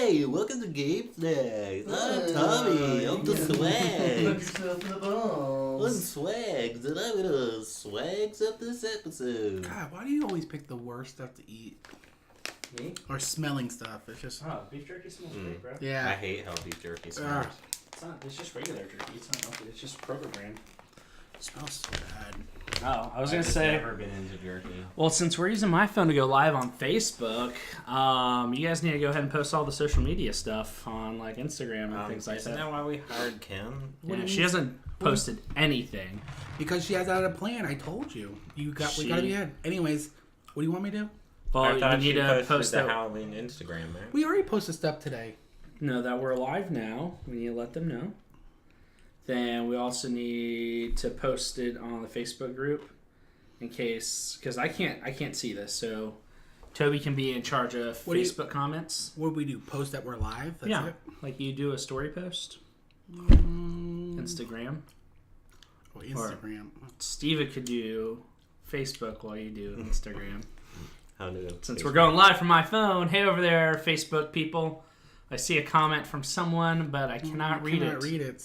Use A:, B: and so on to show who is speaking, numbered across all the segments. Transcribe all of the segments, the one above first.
A: Hey, welcome to Game Snacks. I'm Tobi. I'm the Swaggz. I'm Swaggz, and I'm gonna Swaggz up this episode.
B: God, why do you always pick the worst stuff to eat?
C: Me?
B: Or smelling stuff? It's just...
C: Oh, beef jerky smells great, bro.
B: Yeah.
A: I hate how beef jerky smells.
C: It's just regular jerky. It's not healthy. It's just Kroger brand.
B: It smells so bad.
C: Oh, I was going to
A: I've
C: say...
A: never been into jerky.
C: Well, since we're using my phone to go live on Facebook, you guys need to go ahead and post all the social media stuff on, like, Instagram and things like
A: Isn't
C: that.
A: that why we hired Kim?
C: Yeah, she hasn't posted anything.
B: Because she has that a plan, I told you. We gotta be ahead. Anyways, what do you want me to do?
C: Well,
A: I thought
C: you
A: she
C: need to
A: posted
C: post
A: the
C: that.
A: Halloween Instagram, man.
B: We already posted stuff today.
C: No, that we're live now. We need to let them know. Then we also need to post it on the Facebook group in case, because I can't see this. So Toby can be in charge of Facebook comments.
B: What do we do? Post that we're live? That's it?
C: Like you do a story post. Instagram.
B: Oh, Instagram.
C: Steve could do Facebook while you do Instagram.
A: How do
C: Since we're going live from my phone, hey over there, Facebook people. I see a comment from someone, but I cannot read it.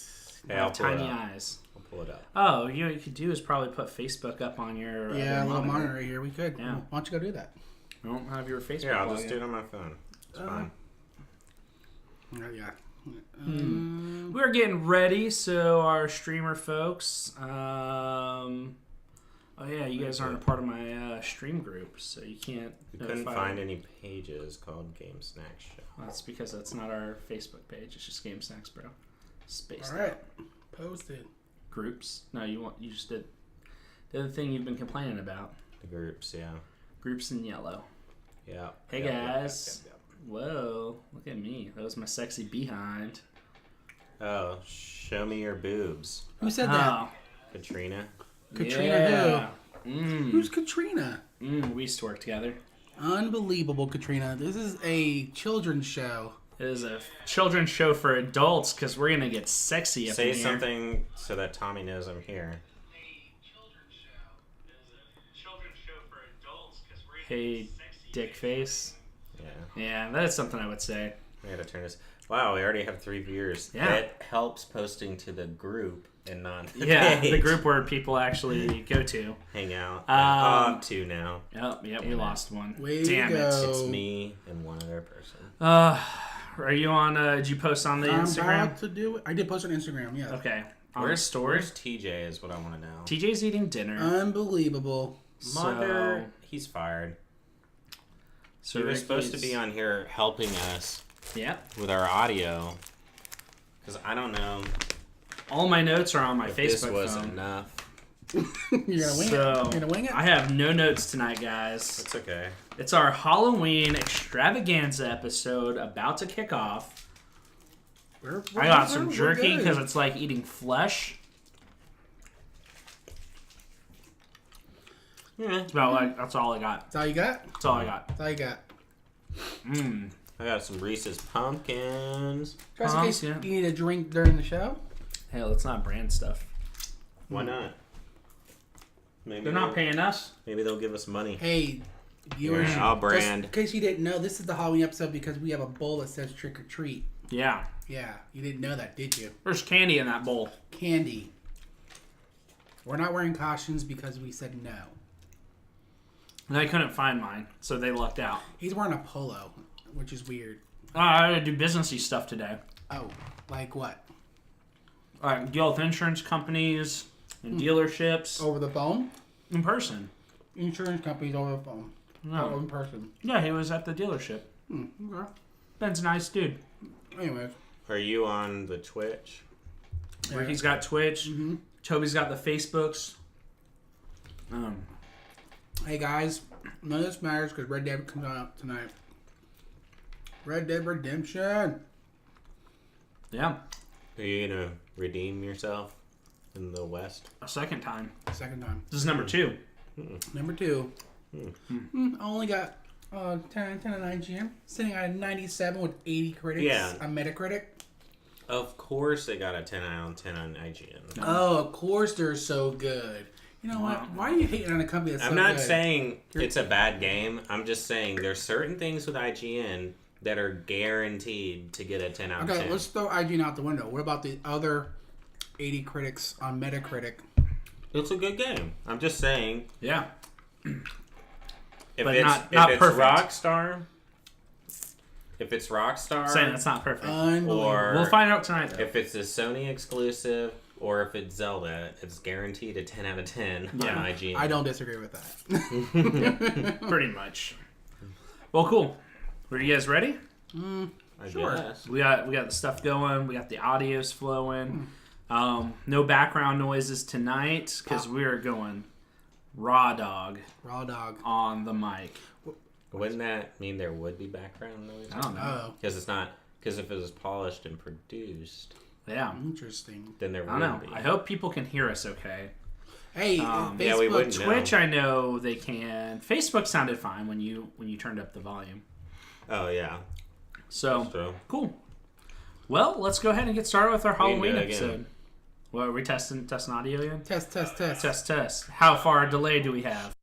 A: Hey, I'll pull
C: Tiny
A: it up.
C: eyes.
A: I'll pull it up.
C: Oh, you know what you could do is probably put Facebook up on your
B: Yeah, a little monitor right here. We could.
C: Yeah.
B: Why don't you go do that?
C: You don't have your Facebook.
A: Yeah, I'll just do it on my phone. It's fine.
B: Yeah.
C: We're getting ready, so our streamer folks. Oh yeah, you guys aren't a part of my stream group, so you can't.
A: We couldn't find any pages called Game Snacks Show.
C: That's because that's not our Facebook page. It's just Game Snacks, bro. Spaced
B: All right.
C: out.
B: Post it.
C: Groups. No, you just did the other thing you've been complaining about.
A: The groups, yeah.
C: Groups in yellow.
A: Yeah.
C: Hey
A: Yep.
C: guys. Whoa, look at me. That was my sexy behind.
A: Oh, show me your boobs.
B: Who said that?
A: Katrina.
B: Katrina
C: who?
B: Who's Katrina?
C: We used to work together.
B: Unbelievable, Katrina. This is a children's show.
C: It is a children's show for adults because we're going to get sexy up
A: Say
C: in here.
A: something so that Tommy knows I'm here.
C: Hey, dick face.
A: Yeah.
C: Yeah, that is something I would say.
A: I gotta turn this. Wow, we already have 3 viewers.
C: Yeah.
A: That helps posting to the group and not the
C: Yeah,
A: page.
C: the group where people actually go to.
A: Hang out.
C: Um,
A: Up 2 now.
C: Yep, we
A: Damn
C: lost one.
B: Way
C: Damn
B: to
C: it.
B: go.
A: It's me and one other person.
C: Are you on, did you post on the
B: I'm
C: Instagram?
B: about to do it. I did post on Instagram, yeah.
C: Okay. On
A: Where's
C: the story?
A: TJ is what I want to know.
C: TJ's eating dinner.
B: Unbelievable.
A: Mother, he's fired.
C: So
A: He was supposed to
C: Ricky's-
A: be on here helping us
C: Yep.
A: with our audio. Because I don't know
C: All my notes are on my
A: if
C: Facebook
A: this was
C: phone.
A: enough.
B: You're gonna wing it.
C: So,
B: You're gonna wing it.
C: I have no notes tonight, guys.
A: It's okay.
C: It's our Halloween extravaganza episode about to kick off. I got some jerky because it's like eating flesh.
A: Yeah.
C: It's about like that's all I got.
B: That's all you got.
C: That's all I got.
B: That's all you got.
A: I got some Reese's Pumpkins.
B: Just in case
C: Yeah.
B: you need a drink during the show.
C: Hell, it's not brand stuff.
A: Why not? Maybe
C: They're not paying us.
A: Maybe they'll give us money.
B: Hey, viewers.
A: I'll brand.
B: Just in case you didn't know, this is the Halloween episode because we have a bowl that says trick or treat.
C: Yeah.
B: Yeah, you didn't know that, did you?
C: There's candy in that bowl.
B: Candy. We're not wearing costumes because we said no.
C: And I couldn't find mine, so they lucked out.
B: He's wearing a polo, which is weird.
C: I had to do businessy stuff today.
B: Oh, like what?
C: Deal with insurance companies and dealerships
B: Over the phone?
C: in person.
B: Insurance companies over the phone.
C: No.
B: Oh, in person.
C: Yeah, he was at the dealership.
B: Okay.
C: Ben's a nice dude.
B: Anyways.
A: Are you on the Twitch?
C: Ricky's got Twitch.
B: Mm-hmm.
C: Toby's got the Facebooks.
B: Hey guys, none of this matters because Red Dead comes out tonight. Red Dead Redemption.
C: Yeah,
A: Are you gonna redeem yourself in the West?
C: a second time.
B: Second time.
C: This is number 2.
B: Number 2. I only got 10 on IGN. Sitting at a 97 with 80 critics.
A: Yeah.
B: On Metacritic.
A: Of course, they got a 10 out of 10 on IGN.
B: Oh, of course they're so good. You know what? Why are you hating on a company that's
A: I'm
B: so
A: not
B: good?
A: saying it's a bad game. I'm just saying there's certain things with IGN that are guaranteed to get a 10 out of 10.
B: Okay, let's throw IGN out the window. What about the other 80 critics on Metacritic?
A: It's a good game. I'm just saying.
C: Yeah.
A: If
C: But
A: it's
C: not
A: if
C: perfect.
A: it's Rockstar,
C: Saying that's not perfect.
A: or
C: We'll find out tonight, though.
A: if it's a Sony exclusive, or if it's Zelda, it's guaranteed a 10 out of 10 on IGN.
B: I don't disagree with that.
C: Pretty much. Well, cool. Are you guys ready?
A: I
B: Sure.
A: guess.
C: We got the stuff going. We got the audios flowing. No background noises tonight because we are going raw dog
B: Raw dog.
C: on the mic.
A: Wouldn't that mean there would be background noise?
C: I don't know.
B: Oh,
A: Because it's not. Because if it was polished and produced,
C: Yeah.
B: interesting.
A: then there
C: I don't know.
A: wouldn't be.
C: I hope people can hear us okay.
B: Hey,
C: Yeah,
A: yeah, we
B: Facebook.
A: wouldn't.
C: Twitch, I know they can. Facebook sounded fine when you turned up the volume.
A: Oh yeah.
C: So
A: So
C: cool. Well, let's go ahead and get started with our
A: can do
C: Halloween
A: it again.
C: episode. What are we testing audio again?
B: Test.
C: Test. How far a delay do we have?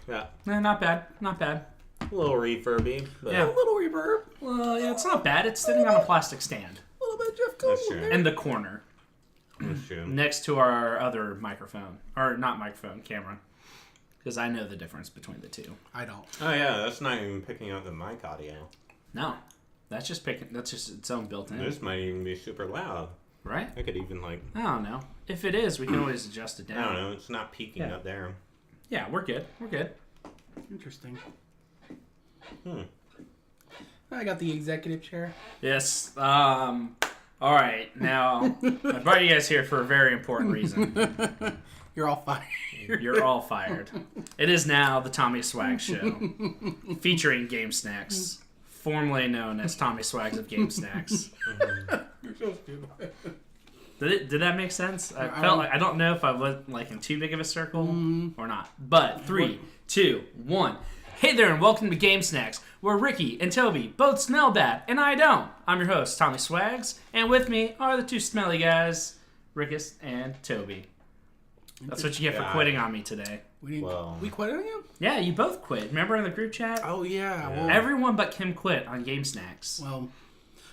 A: yeah.
C: Not bad. Not bad.
A: A little reverby, but
C: Yeah.
B: A little reverb.
C: Well, yeah, it's not bad. It's sitting on a plastic stand
B: A little bit of Jeff
A: That's
B: Goldblum
A: true.
B: there.
C: in the corner
A: that's true.
C: next to our other microphone. Or not microphone, camera. Because I know the difference between the two.
B: I don't.
A: Oh yeah, that's not even picking up the mic audio.
C: No. That's just its own built-in.
A: This might even be super loud.
C: Right?
A: I could even like,
C: I don't know. If it is, we can always adjust it
A: I
C: down.
A: don't know, it's not peaking
C: Yeah.
A: up there.
C: Yeah, we're good. We're good.
B: Interesting.
A: Hmm.
B: I got the executive chair.
C: Yes. All right. Now, I brought you guys here for a very important reason.
B: You're all fired.
C: You're all fired. It is now the Tommy Swaggz Show, featuring Game Snacks, formerly known as Tommy Swaggz of Game Snacks.
B: You're so stupid.
C: Did that make sense? I
B: I
C: felt like I don't know if I was like in too big of a circle or not. But 3, 2, 1. Hey there, and welcome to Game Snacks, where Ricky and Toby both smell bad, and I don't. I'm your host, Tommy Swaggz, and with me are the two smelly guys, Rickist and Toby. That's what you get for
A: God.
C: quitting on me today.
B: We
A: Well.
B: quit on you?
C: Yeah, you both quit. Remember in the group chat?
B: Oh yeah.
A: Yeah.
B: Well,
C: Everyone but Kim quit on Game Snacks.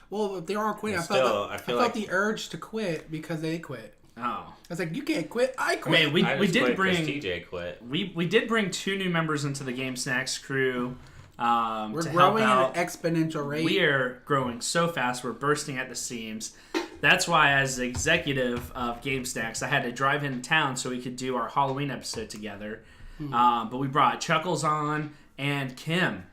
B: well, if they are quitting, I
A: Still, I feel
B: felt
A: like-
B: the urge to quit because they quit.
C: Oh.
B: I was like, you can't quit. I
C: I
B: quit.
C: mean, we
A: I just
C: did
A: quit 'cause
C: bring
A: TJ quit.
C: we did bring 2 new members into the Game Snacks crew.
B: We're
C: to help
B: growing at
C: out.
B: an exponential rate.
C: We are growing so fast, we're bursting at the seams. That's why, as the executive of Game Snacks, I had to drive into town so we could do our Halloween episode together. But we brought Chuckles on and Kim,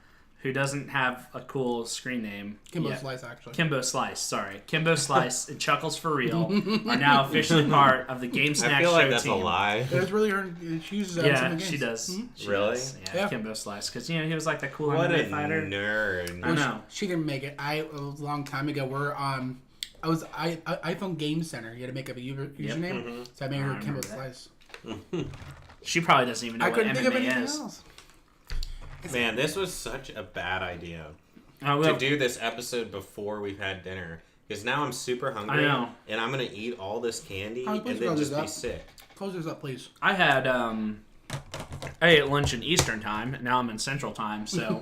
C: who doesn't have a cool screen name.
B: Kimbo
C: yet.
B: Slice, actually.
C: Kimbo Slice, sorry. Kimbo Slice and Chuckles for Real are now officially part of the Game Snacks
A: I feel like
C: show
A: that's
C: team.
A: a lie.
B: It's really her. She uses that in some
C: Yeah,
B: of the
C: she
B: games.
C: does.
B: Mhm.
C: She
A: Really?
C: does. Yeah,
B: Yeah.
C: Kimbo Slice. Because, he was like the cool
A: What a
C: MMA fighter.
A: nerd.
C: I know.
B: She didn't make it. It was a long time ago. We're I was iPhone Game Center. You had to make up a username, so I made her
C: I
B: Kimbo
C: remember that.
B: Slice.
C: She probably doesn't even know
B: I
C: what
B: couldn't think of
C: MMA
B: anything
C: is.
B: else.
A: Man, this was such a bad idea
C: Well,
A: to do this episode before we've had dinner. Because now I'm super hungry.
C: I know.
A: And I'm going to eat all this candy
B: Oh,
A: and
B: please
A: then
B: roll
A: just
B: this
A: be
B: up.
A: sick.
B: Close this up, please.
C: I had I ate lunch in Eastern time. Now I'm in Central time, so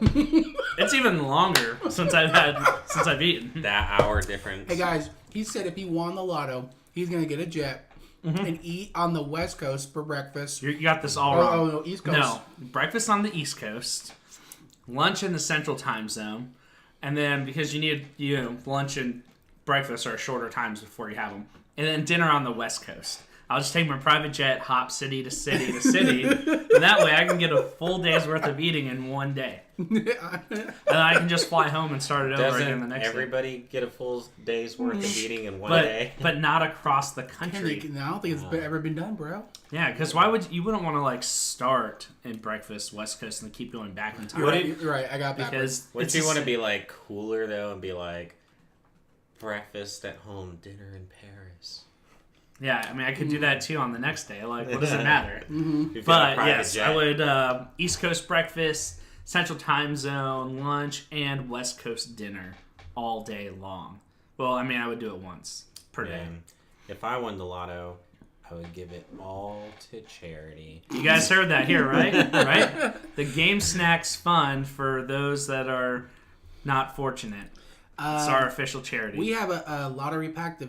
C: it's even longer since I've eaten.
A: That hour difference.
B: Hey guys, he said if he won the lotto, he's gonna get a jet and eat on the West Coast for breakfast.
C: You got this all
B: Oh,
C: wrong.
B: no, East Coast.
C: No, breakfast on the East Coast, lunch in the Central time zone, and then because you need lunch and breakfast are shorter times before you have them, and then dinner on the West Coast. I'll just take my private jet, hop city to city to city, and that way I can get a full day's worth of eating in one day, and then I can just fly home and start it over again the
A: Doesn't
C: next day.
A: everybody get a full day's worth of eating in one
C: But
A: day?
C: but not across the
B: I
C: country.
B: don't think it's ever been done, bro.
C: Yeah, because why would you wouldn't want to like start in breakfast West Coast and then keep going back in time?
B: You're right. You're right. I got backwards.
C: Because
A: What
C: it's
A: if you
C: the
A: want to
C: same-
A: be like cooler though and be like breakfast at home, dinner in Paris?
C: Yeah, I mean, I could do that too on the next day. Like, what does it matter?
A: You've got a
C: But
A: private
C: yes,
A: jet.
C: I would East Coast breakfast, Central Time Zone lunch, and West Coast dinner all day long. Well, I mean, I would do it once per day.
A: Man, if I won the lotto, I would give it all to charity.
C: You guys heard that here, right? Right? The Game Snacks Fund for those that are not fortunate. It's our official charity.
B: We have a lottery pact. If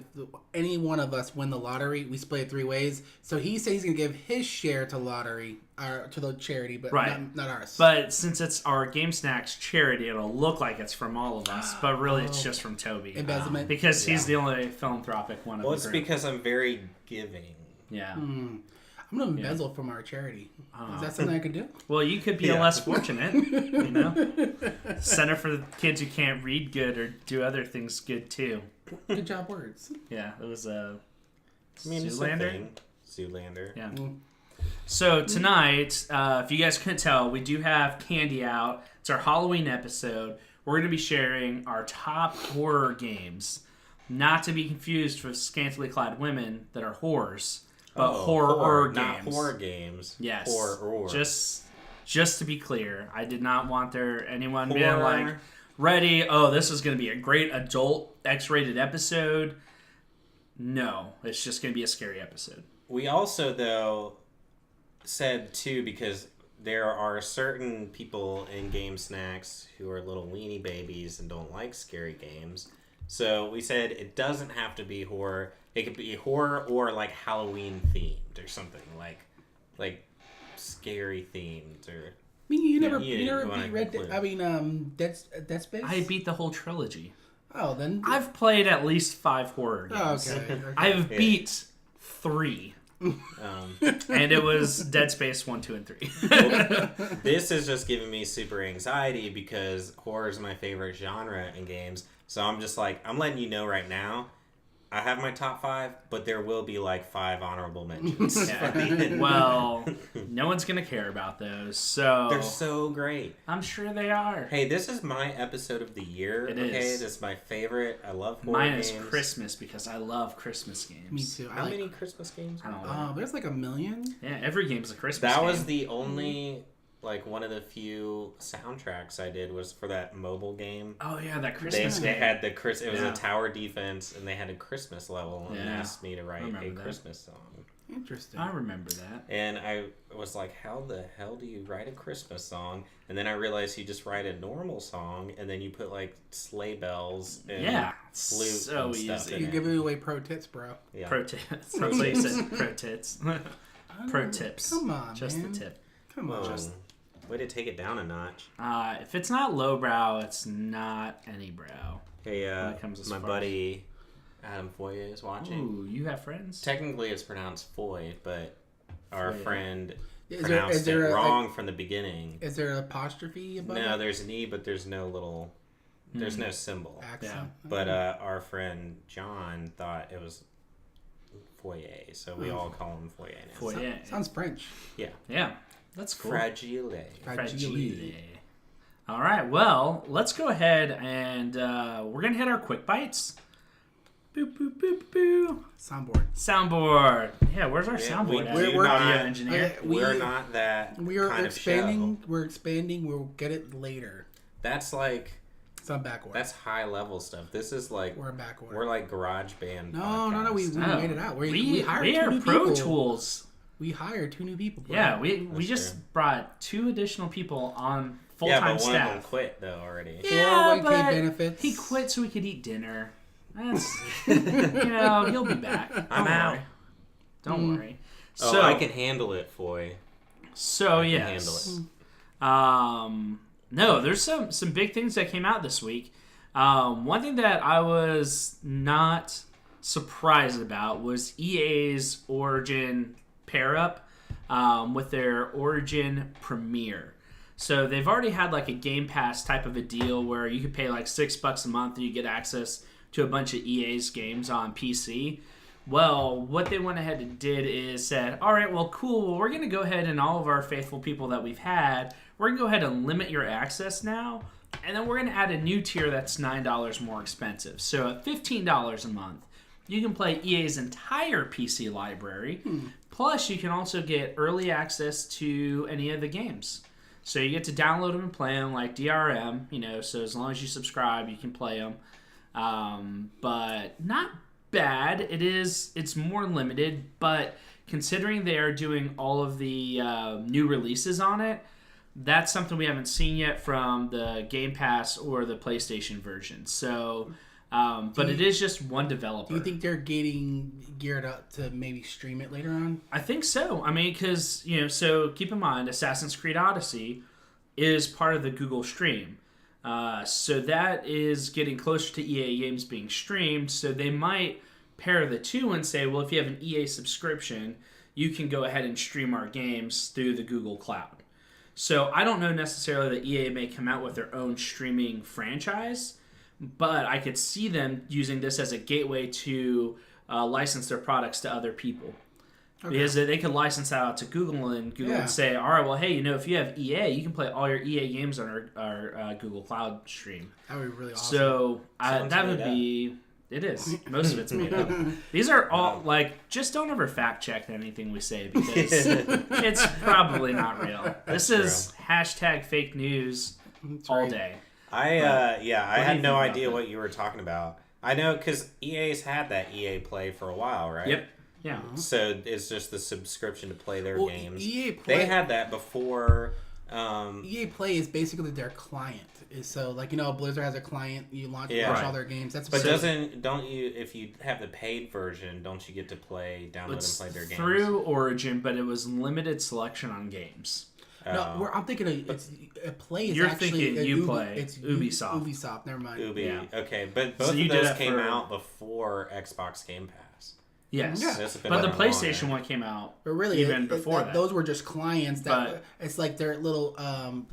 B: any one of us win the lottery, we split it 3 ways. So he said he's going to give his share to lottery, or to the charity, but not ours.
C: But since it's our Game Snacks charity, it'll look like it's from all of us, but really it's just from Tobi.
B: Embezzlement.
C: Because he's the only philanthropic one of
A: Well,
C: the
A: it's
C: group.
A: because I'm very giving.
C: Yeah.
B: I'm going to embezzle from our charity. Is that something I could do?
C: Well, you could be a less fortunate, you know? Center for the kids who can't read good or do other things good, too.
B: Good job, words.
C: Yeah, it was a
A: Zoolander. Zoolander.
C: Yeah. So tonight, if you guys couldn't tell, we do have candy out. It's our Halloween episode. We're going to be sharing our top horror games. Not to be confused with scantily clad women that are whores. But horror games.
A: Not horror games.
C: Yes.
A: Horror.
C: Just to be clear, I did not want anyone being like, ready, this is going to be a great adult X-rated episode. No, it's just going to be a scary episode.
A: We also, though, said, too, because there are certain people in Game Snacks who are little weenie babies and don't like scary games. So we said it doesn't have to be horror. It could be horror or like Halloween themed or something like scary themed or.
B: I mean, you never
A: wanna
B: beat Dead Space.
C: I beat the whole trilogy.
B: Oh, then
C: I've played at least 5 horror games.
B: Okay.
C: I've beat 3. And it was Dead Space 1, 2, and 3.
A: This is just giving me super anxiety because horror is my favorite genre in games. So I'm just like, I'm letting you know right now. I have my top 5, but there will be like 5 honorable mentions.
C: Well, no one's going to care about those. So
A: They're so great.
C: I'm sure they are.
A: Hey, this is my episode of the year.
C: It
A: okay,
C: is.
A: This is my favorite. I love horror
C: Mine
A: games.
C: is Christmas because I love Christmas games.
B: Me too.
A: How many Christmas games?
C: I don't know.
B: There's like 1 million.
C: Yeah, every game's a Christmas
A: That
C: game.
A: was the only, like, one of the few soundtracks I did was for that mobile game.
C: Oh, yeah, that Christmas
A: They
C: game.
A: had it was a tower defense, and they had a Christmas level, and asked me to write a Christmas song.
B: Interesting.
C: I remember that.
A: And I was like, how the hell do you write a Christmas song? And then I realized you just write a normal song, and then you put, like, sleigh bells and flute
C: so
A: and stuff
C: easy.
A: in
B: You're
A: it.
B: giving away pro tips, bro.
A: Yeah.
C: Pro tips. That's what you said. Pro tits. Pro tips.
B: Come on,
C: Just
B: man.
C: the tip.
B: Come on.
A: Whoa. Way to take it down a notch.
C: If it's not lowbrow, it's not any brow.
A: Hey,
C: it comes as
A: my
C: far
A: buddy Adam Foye is watching.
C: Ooh, you have friends?
A: Technically, it's pronounced Foy, but our
C: Foye.
A: friend
B: Is
A: pronounced
B: there
A: it
B: a-
A: wrong from the beginning.
B: Is there an apostrophe above
A: No,
B: it?
A: there's an E, but there's no little... There's no symbol.
B: Accent.
A: But our friend John thought it was Foyer, so we all call him Foyer now.
C: Foyer.
B: Sounds French.
C: Yeah, that's cool.
A: Fragile.
B: Fragile.
C: All right, well, let's go ahead and we're going to hit our quick bites. Boop, boop, boop, boop.
B: Soundboard.
C: Soundboard. Yeah, where's our
A: Yeah,
C: soundboard at?
A: we do
C: Audio
A: not-
C: engineer.
A: We're not that
B: We are
A: kind
B: expanding.
A: of show.
B: We're expanding. We'll get it later.
A: That's like...
B: It's on backward.
A: That's high level stuff. This is like...
B: We're backward.
A: We're like garage band
B: No. We
A: podcast.
B: made it out. We
C: We
B: hired
C: are
B: 2 new
C: Pro
B: people.
C: Tools.
B: We hired 2 new people. Bro.
C: Yeah, we
A: That's
C: just
A: true.
C: brought 2 additional people on
A: Yeah,
C: full-time
A: but one of them
C: staff.
A: quit though already.
C: Yeah,
B: 401k
C: but
B: benefits.
C: he quit so we could eat dinner. That's, he'll be back.
A: I'm out.
C: Don't worry.
A: Oh,
C: So
A: I can handle it, Foy.
C: So
A: I can
C: yes.
A: handle it.
C: No, there's some big things that came out this week. One thing that I was not surprised about was EA's Origin pair up with their Origin Premiere. So they've already had like a Game Pass type of a deal where you could pay like $6 a month and you get access to a bunch of EA's games on PC. Well, what they went ahead and did is said, all right, well, cool. Well, we're going to go ahead and all of our faithful people that we've had, we're going to go ahead and limit your access now. And then we're going to add a new tier that's $9 more expensive. So at $15 a month, you can play EA's entire PC library. Plus, you can also get early access to any of the games. So you get to download them and play them like DRM, so as long as you subscribe, you can play them. But not bad. It's more limited, but considering they are doing all of the new releases on it, that's something we haven't seen yet from the Game Pass or the PlayStation version. So, but it is just one developer.
B: Do you think they're getting geared up to maybe stream it later on?
C: I think so. I mean, because, so keep in mind, Assassin's Creed Odyssey is part of the Google Stream. So that is getting closer to EA games being streamed. So they might pair the two and say, well, if you have an EA subscription, you can go ahead and stream our games through the Google Cloud. So I don't know necessarily that EA may come out with their own streaming franchise, but I could see them using this as a gateway to license their products to other people. Okay. Because they could license that out to Google, and Google would say, all right, well, hey, if you have EA, you can play all your EA games on our Google Cloud stream.
B: That would be really awesome.
C: So that would be... It is. Most of it's made up. These are all, just don't ever fact check anything we say, because it's probably not real. This is hashtag fake news all day.
A: I had no idea what you were talking about. I know, because EA's had that EA Play for a while, right?
C: Yep. Yeah.
A: So it's just the subscription to play their games.
B: EA Play,
A: they had that before.
B: EA Play is basically their client. So, Blizzard has a client. You launch all their games.
A: But don't you? If you have the paid version, don't you get to download and play their games
C: through Origin? But it was limited selection on games.
B: No, I'm thinking Play is
C: you're
B: actually
C: thinking Play. It's
B: Ubisoft. Ubisoft. Never mind.
A: Yeah. Okay, but both of those came out before Xbox Game Pass.
C: Yes, but the PlayStation one came out even before that.
B: Those were just clients it's like their little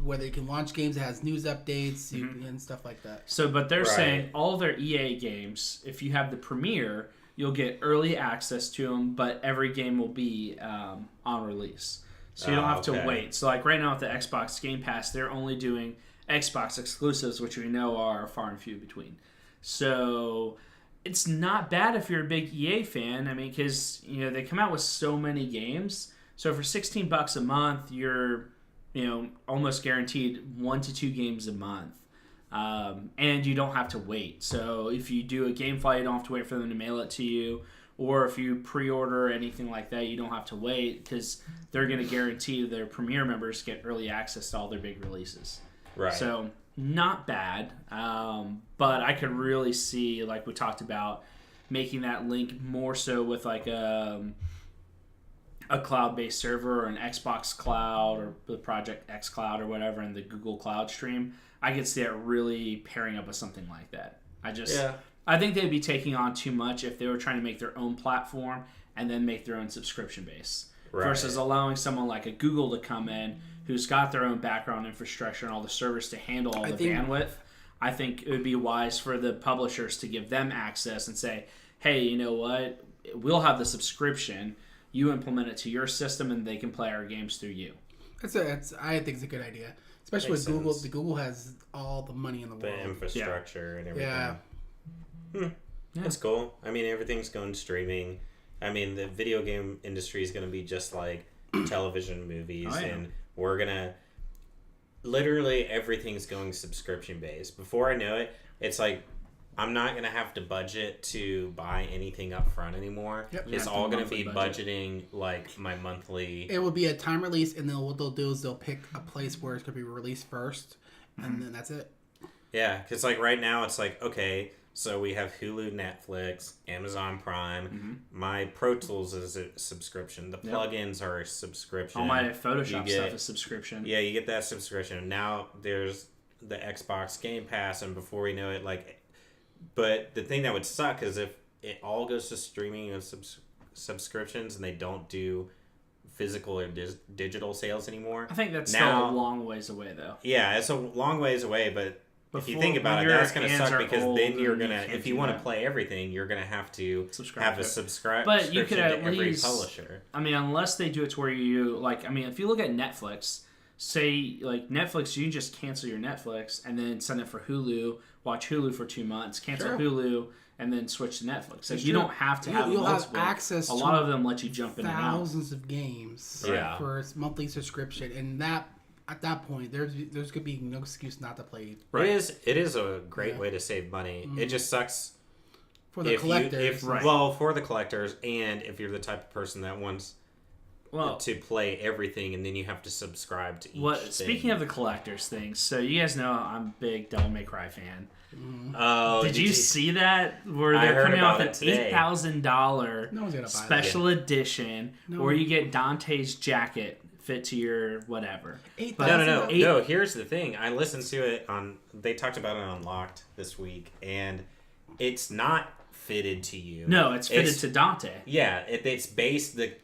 B: where they can launch games that has news updates and stuff like that.
C: So, but they're saying all their EA games, if you have the Premier, you'll get early access to them, but every game will be on release. So you don't have to wait. So like right now with the Xbox Game Pass, they're only doing Xbox exclusives, which we know are far and few between. So it's not bad if you're a big EA fan. I mean, because they come out with so many games. So for $16 a month, you're almost guaranteed 1 to 2 games a month, and you don't have to wait. So if you do a GameFly, you don't have to wait for them to mail it to you. Or if you pre-order or anything like that, you don't have to wait, because they're going to guarantee their Premier members get early access to all their big releases.
A: Right.
C: So not bad, but I could really see, like we talked about, making that link more so with like a cloud-based server or an Xbox Cloud or the Project X Cloud or whatever, and the Google Cloud Stream. I could see it really pairing up with something like that. I think they'd be taking on too much if they were trying to make their own platform and then make their own subscription base. Right. Versus allowing someone like a Google to come in who's got their own background infrastructure and all the servers to handle all the bandwidth. I think it would be wise for the publishers to give them access and say, hey, you know what? We'll have the subscription. You implement it to your system and they can play our games through you.
B: I think it's a good idea. Especially with Google. Google has all the money in the world.
A: The infrastructure and everything.
B: Yeah.
A: That's cool. I mean, everything's going streaming. I mean, the video game industry is going to be just like television, movies, and we're going to... Literally, everything's going subscription based. Before I know it, it's like, I'm not going to have to budget to buy anything up front anymore. Yep. It's all going to be budgeting like my monthly...
B: It will be a time release, and then what they'll do is they'll pick a place where it's going to be released first, and then that's it.
A: Yeah, because like right now, it's like, okay... So we have Hulu, Netflix, Amazon Prime. My Pro Tools is a subscription. The plugins are a subscription.
C: All my Photoshop stuff is subscription.
A: Yeah, you get that subscription. Now there's the Xbox Game Pass, and before we know it, but the thing that would suck is if it all goes to streaming and subscriptions, and they don't do physical or digital sales anymore.
C: I think that's still a long ways away, though.
A: Yeah, it's a long ways away, but... If you think about it, that's going to suck because then you're going to, if you want to play everything, you're going to have to have a subscription
C: but you could at
A: to every
C: least,
A: publisher.
C: I mean, unless they do it to where you, if you look at Netflix, say, Netflix, you can just cancel your Netflix and then send it for Hulu, watch Hulu for 2 months, cancel Hulu, and then switch to Netflix. You don't have to have
B: You'll have access
C: a lot of them let you jump in and out.
B: Thousands of games for a monthly subscription, and that... At that point, there's could be no excuse not to play.
A: Right. It is a great way to save money. It just sucks
B: For the collectors.
A: Well, for the collectors, and if you're the type of person that wants to play everything, and then you have to subscribe to each thing.
C: Speaking of the collectors things, so you guys know I'm a big Devil May Cry fan.
A: Oh,
C: did you see that? Where they're coming out with an $8,000 special edition, where you get Dante's jacket fit to your whatever.
A: No. Here's the thing. I listened to it on. They talked about it on Unlocked this week, and it's not fitted to you.
C: No, it's fitted to Dante.
A: Yeah, it's based the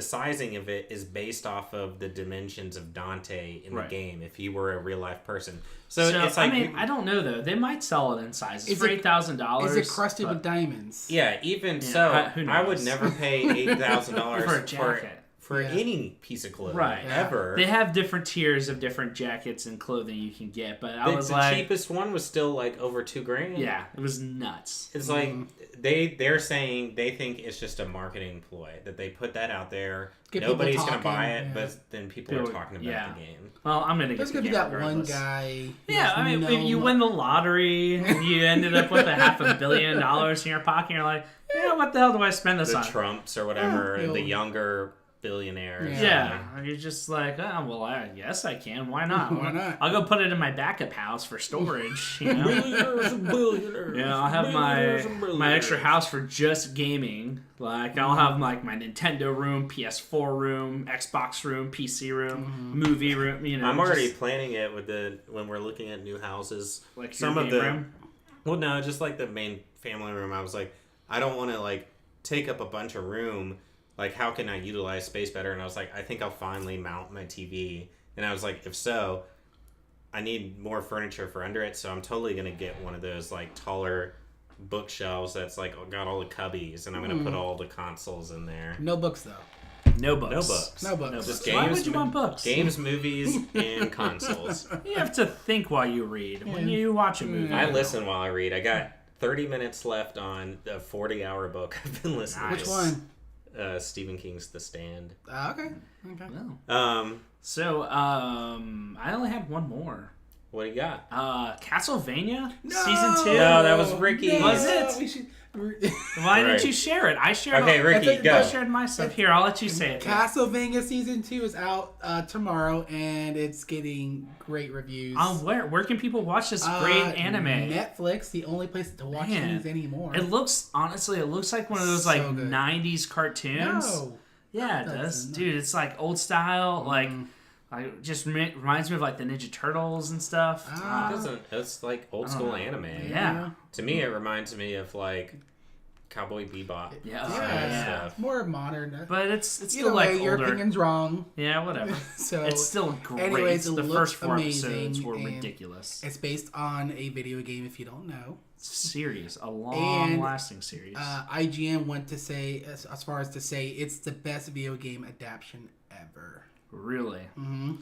A: sizing of it is based off of the dimensions of Dante in the game. If he were a real life person, so it's like
C: I don't know though. They might sell it in sizes for $8,000.
B: Is it crusted with diamonds?
A: Yeah, I would never pay $8,000
C: for a jacket.
A: For any piece of clothing, ever.
C: They have different tiers of different jackets and clothing you can get, but the
A: cheapest one was still like over $2,000.
C: Yeah, it was nuts.
A: It's like they're saying they think it's just a marketing ploy that they put that out there. Nobody's gonna buy it, but then people are talking about the game.
C: Well, I'm gonna.
B: There's gonna be that one guy.
C: Yeah, I mean, if you win the lottery and you ended up with $500 million in your pocket, you're like, what the hell do I spend this on?
A: The Trumps or whatever, the younger billionaires.
C: Yeah. You're just like, oh, well, I guess I can. Why not?
B: Why not?
C: I'll go put it in my backup house for storage.
A: Billionaires and billionaires.
C: Yeah, I'll have my extra house for just gaming. Like, I'll have like my Nintendo room, PS4 room, Xbox room, PC room, movie room.
A: I'm already planning it when we're looking at new houses.
C: Like some of the room.
A: Well, no, just like the main family room. I was like, I don't want to like take up a bunch of room. Like, how can I utilize space better? And I was like, I think I'll finally mount my TV. And I was like, if so, I need more furniture for under it. So I'm totally going to get one of those, like, taller bookshelves that's, like, got all the cubbies. And I'm going to put all the consoles in there.
B: No books, though.
C: No books.
A: Just games,
C: why would you want books?
A: Games, movies, and consoles.
C: You have to think while you read. When you watch a movie.
A: I listen while I read. I got 30 minutes left on a 40-hour book I've been listening to.
B: Which one?
A: Stephen King's The Stand.
B: Okay.
C: No. So, I only have one more.
A: What do you got?
C: Castlevania Season 2.
A: No, that was Ricky.
C: Was it? Why didn't you share it? I shared.
A: Okay, Ricky, go.
C: I shared my stuff. Here, I'll let you say it.
B: Castlevania Season 2 is out tomorrow, and it's getting great reviews.
C: Where can people watch this great anime?
B: Netflix, the only place to watch these anymore.
C: It looks like one of those like 90s cartoons.
B: No.
C: Yeah, it does. Dude, it's like old style, like just reminds me of like the Ninja Turtles and stuff.
A: It's like old school anime.
C: Yeah.
A: To me, it reminds me of like Cowboy Bebop.
B: Yeah. It's more modern.
C: But it's still like older.
B: Your opinion's wrong.
C: Yeah, whatever.
B: So
C: it's still great.
B: Anyways,
C: the first 4 episodes were ridiculous.
B: It's based on a video game, if you don't know.
C: Series, a long-lasting series.
B: IGN went to say, as far as to say, it's the best video game adaptation ever.
C: Really?
B: Mm-hmm.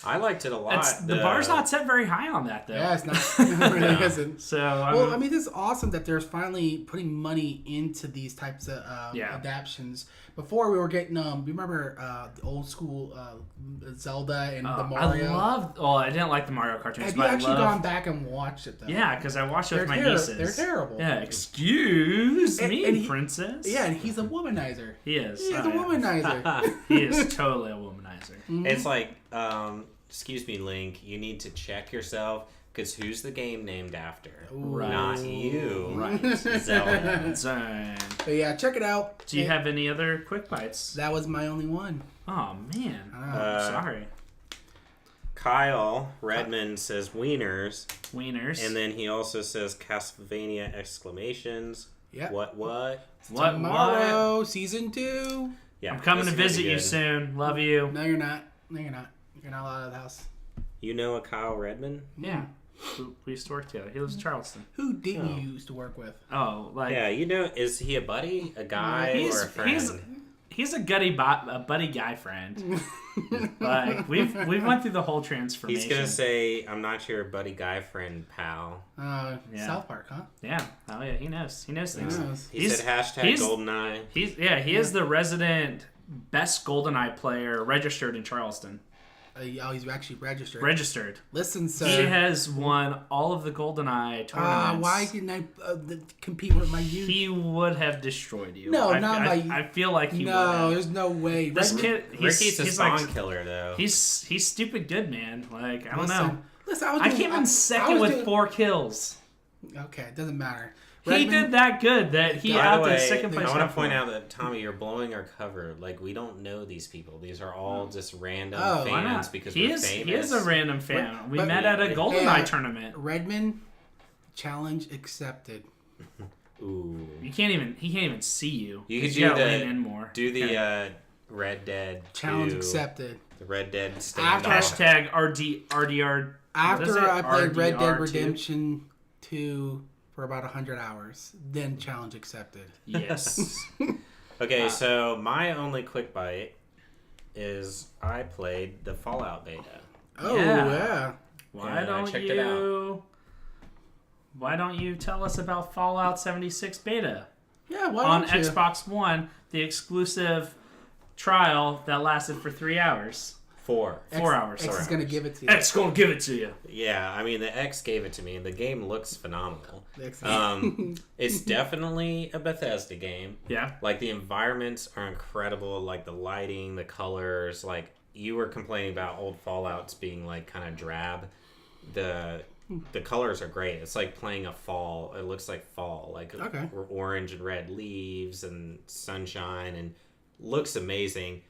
A: I liked it a lot.
C: The bar's not set very high on that, though.
B: Yeah, it's not. It really isn't.
C: So,
B: I mean, this is awesome that they're finally putting money into these types of adaptions. Before we were getting, remember the old school Zelda and the Mario?
C: I didn't like the Mario cartoons.
B: Have you actually gone back and watched it, though?
C: Yeah, because I watched it with my nieces.
B: They're terrible.
C: Yeah, excuse me, princess.
B: Yeah, and he's a womanizer.
C: He is.
B: He is a womanizer.
C: He is totally a womanizer.
A: Mm-hmm. It's like, excuse me, Link, you need to check yourself. Because who's the game named after?
C: Right.
A: Not you.
C: Right. Zelda.
B: But yeah, check it out.
C: Do you have any other quick bites?
B: That was my only one.
C: Oh, man. Sorry.
A: Kyle Redmond says wieners.
C: Wieners.
A: And then he also says Castlevania exclamations.
B: Yep.
A: What?
B: Tomorrow, Season 2.
A: Yeah,
C: I'm coming to visit you soon. Love you.
B: No, you're not. You're not allowed out of the house.
A: You know a Kyle Redmond?
C: Yeah. We used to work together. He lives in Charleston.
B: Who didn't you used to work with?
C: Oh, like...
A: Yeah, you know, is he a buddy, a guy, or a friend?
C: He's a buddy guy friend. Like, we've went through the whole transformation.
A: He's going to say, I'm not your buddy guy friend, pal.
B: South Park, huh?
C: Yeah. Oh, yeah, he knows. He knows things.
A: He said hashtag GoldenEye.
C: He is the resident best GoldenEye player registered in Charleston.
B: He's actually registered.
C: Registered.
B: Listen, sir.
C: He has won all of the GoldenEye tournaments.
B: Why didn't I compete with my youth?
C: He would have destroyed you.
B: I
C: feel like he would
B: No,
C: have.
B: there's no way.
C: This kid,
A: Ricky's a spawn killer, though.
C: He's stupid good, man. Like, I don't know.
B: Listen,
C: I came in second with 4 kills.
B: Okay, it doesn't matter.
C: He did that good that he outdid second place.
A: I want to point out that, Tommy, you're blowing our cover. Like, we don't know these people. These are all just random fans because we're famous.
C: He is a random fan. We met at a GoldenEye tournament.
B: Redmond, challenge accepted.
A: Ooh.
C: He can't even see you.
A: You could do the Red Dead
B: challenge accepted.
A: The Red Dead standoff.
C: Hashtag RDR.
B: After I played Red Dead Redemption 2 for about 100 hours, then challenge accepted.
C: Yes.
A: Okay, so my only quick bite is I played the Fallout beta.
B: Oh yeah.
C: Why don't you tell us about Fallout 76 beta?
B: Yeah, why
C: on
B: don't you?
C: Xbox One, the exclusive trial that lasted for 3 hours.
A: 4
C: hours.
B: X is going to give it to you.
C: X going to give it to you.
A: Yeah, I mean, the X gave it to me, and the game looks phenomenal. It's definitely a Bethesda game.
C: Yeah.
A: Like, the environments are incredible. Like, the lighting, the colors. Like, you were complaining about old Fallouts being, like, kind of drab. The colors are great. It's like playing a fall. It looks like fall. Like, orange and red leaves and sunshine, and looks amazing.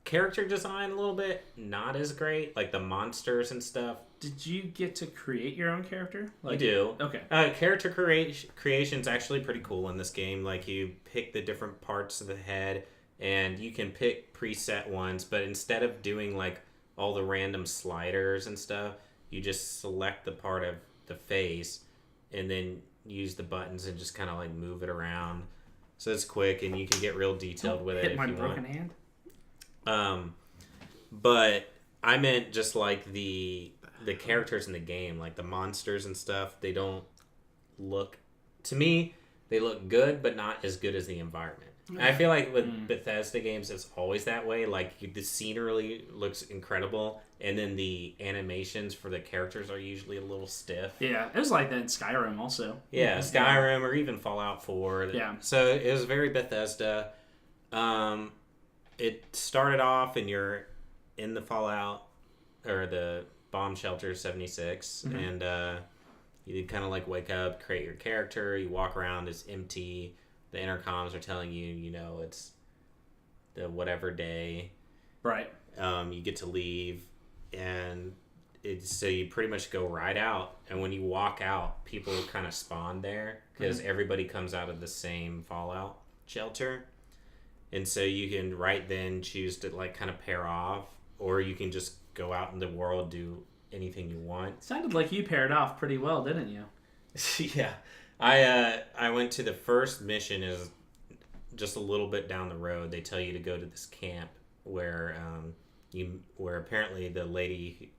A: Character design a little bit not as great, like the monsters and stuff.
C: Did you get to create your own character?
A: You do.
C: Okay.
A: Character creation's actually pretty cool in this game. Like, you pick the different parts of the head, and you can pick preset ones, but instead of doing like all the random sliders and stuff, you just select the part of the face and then use the buttons and just kind of like move it around. So it's quick, and you can get real detailed with it if you want. Hit my broken hand.
C: But
A: I meant just like the characters in the game, like the monsters and stuff. They don't look, to me, they look good, but not as good as the environment. And I feel like with Bethesda games, it's always that way. Like, the scenery looks incredible, and then the animations for the characters are usually a little stiff.
C: Yeah, it was like that in Skyrim also.
A: Yeah, Skyrim or even Fallout 4.
C: Yeah.
A: So it was very Bethesda. It started off, and you're in the Fallout, or the bomb shelter 76, and you kind of like wake up, create your character, you walk around, it's empty. The intercoms are telling you, it's the whatever day.
C: Right.
A: You get to leave, and so you pretty much go right out. And when you walk out, people kind of spawn there because everybody comes out of the same Fallout shelter. And so you can right then choose to like kind of pair off, or you can just go out in the world, do anything you want.
C: Sounded like you paired off pretty well, didn't you?
A: Yeah. I went to the first mission is just a little bit down the road. They tell you to go to this camp where where apparently the lady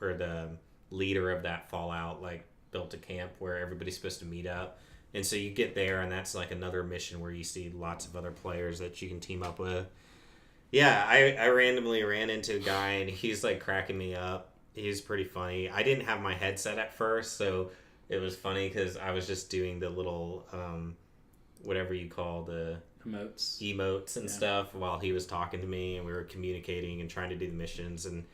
A: or the leader of that Fallout like built a camp where everybody's supposed to meet up. And so you get there, and that's like another mission where you see lots of other players that you can team up with. Yeah, I randomly ran into a guy, and he's like cracking me up. He's pretty funny. I didn't have my headset at first, so it was funny because I was just doing the little, whatever you call the emotes and stuff while he was talking to me, and we were communicating and trying to do the missions. And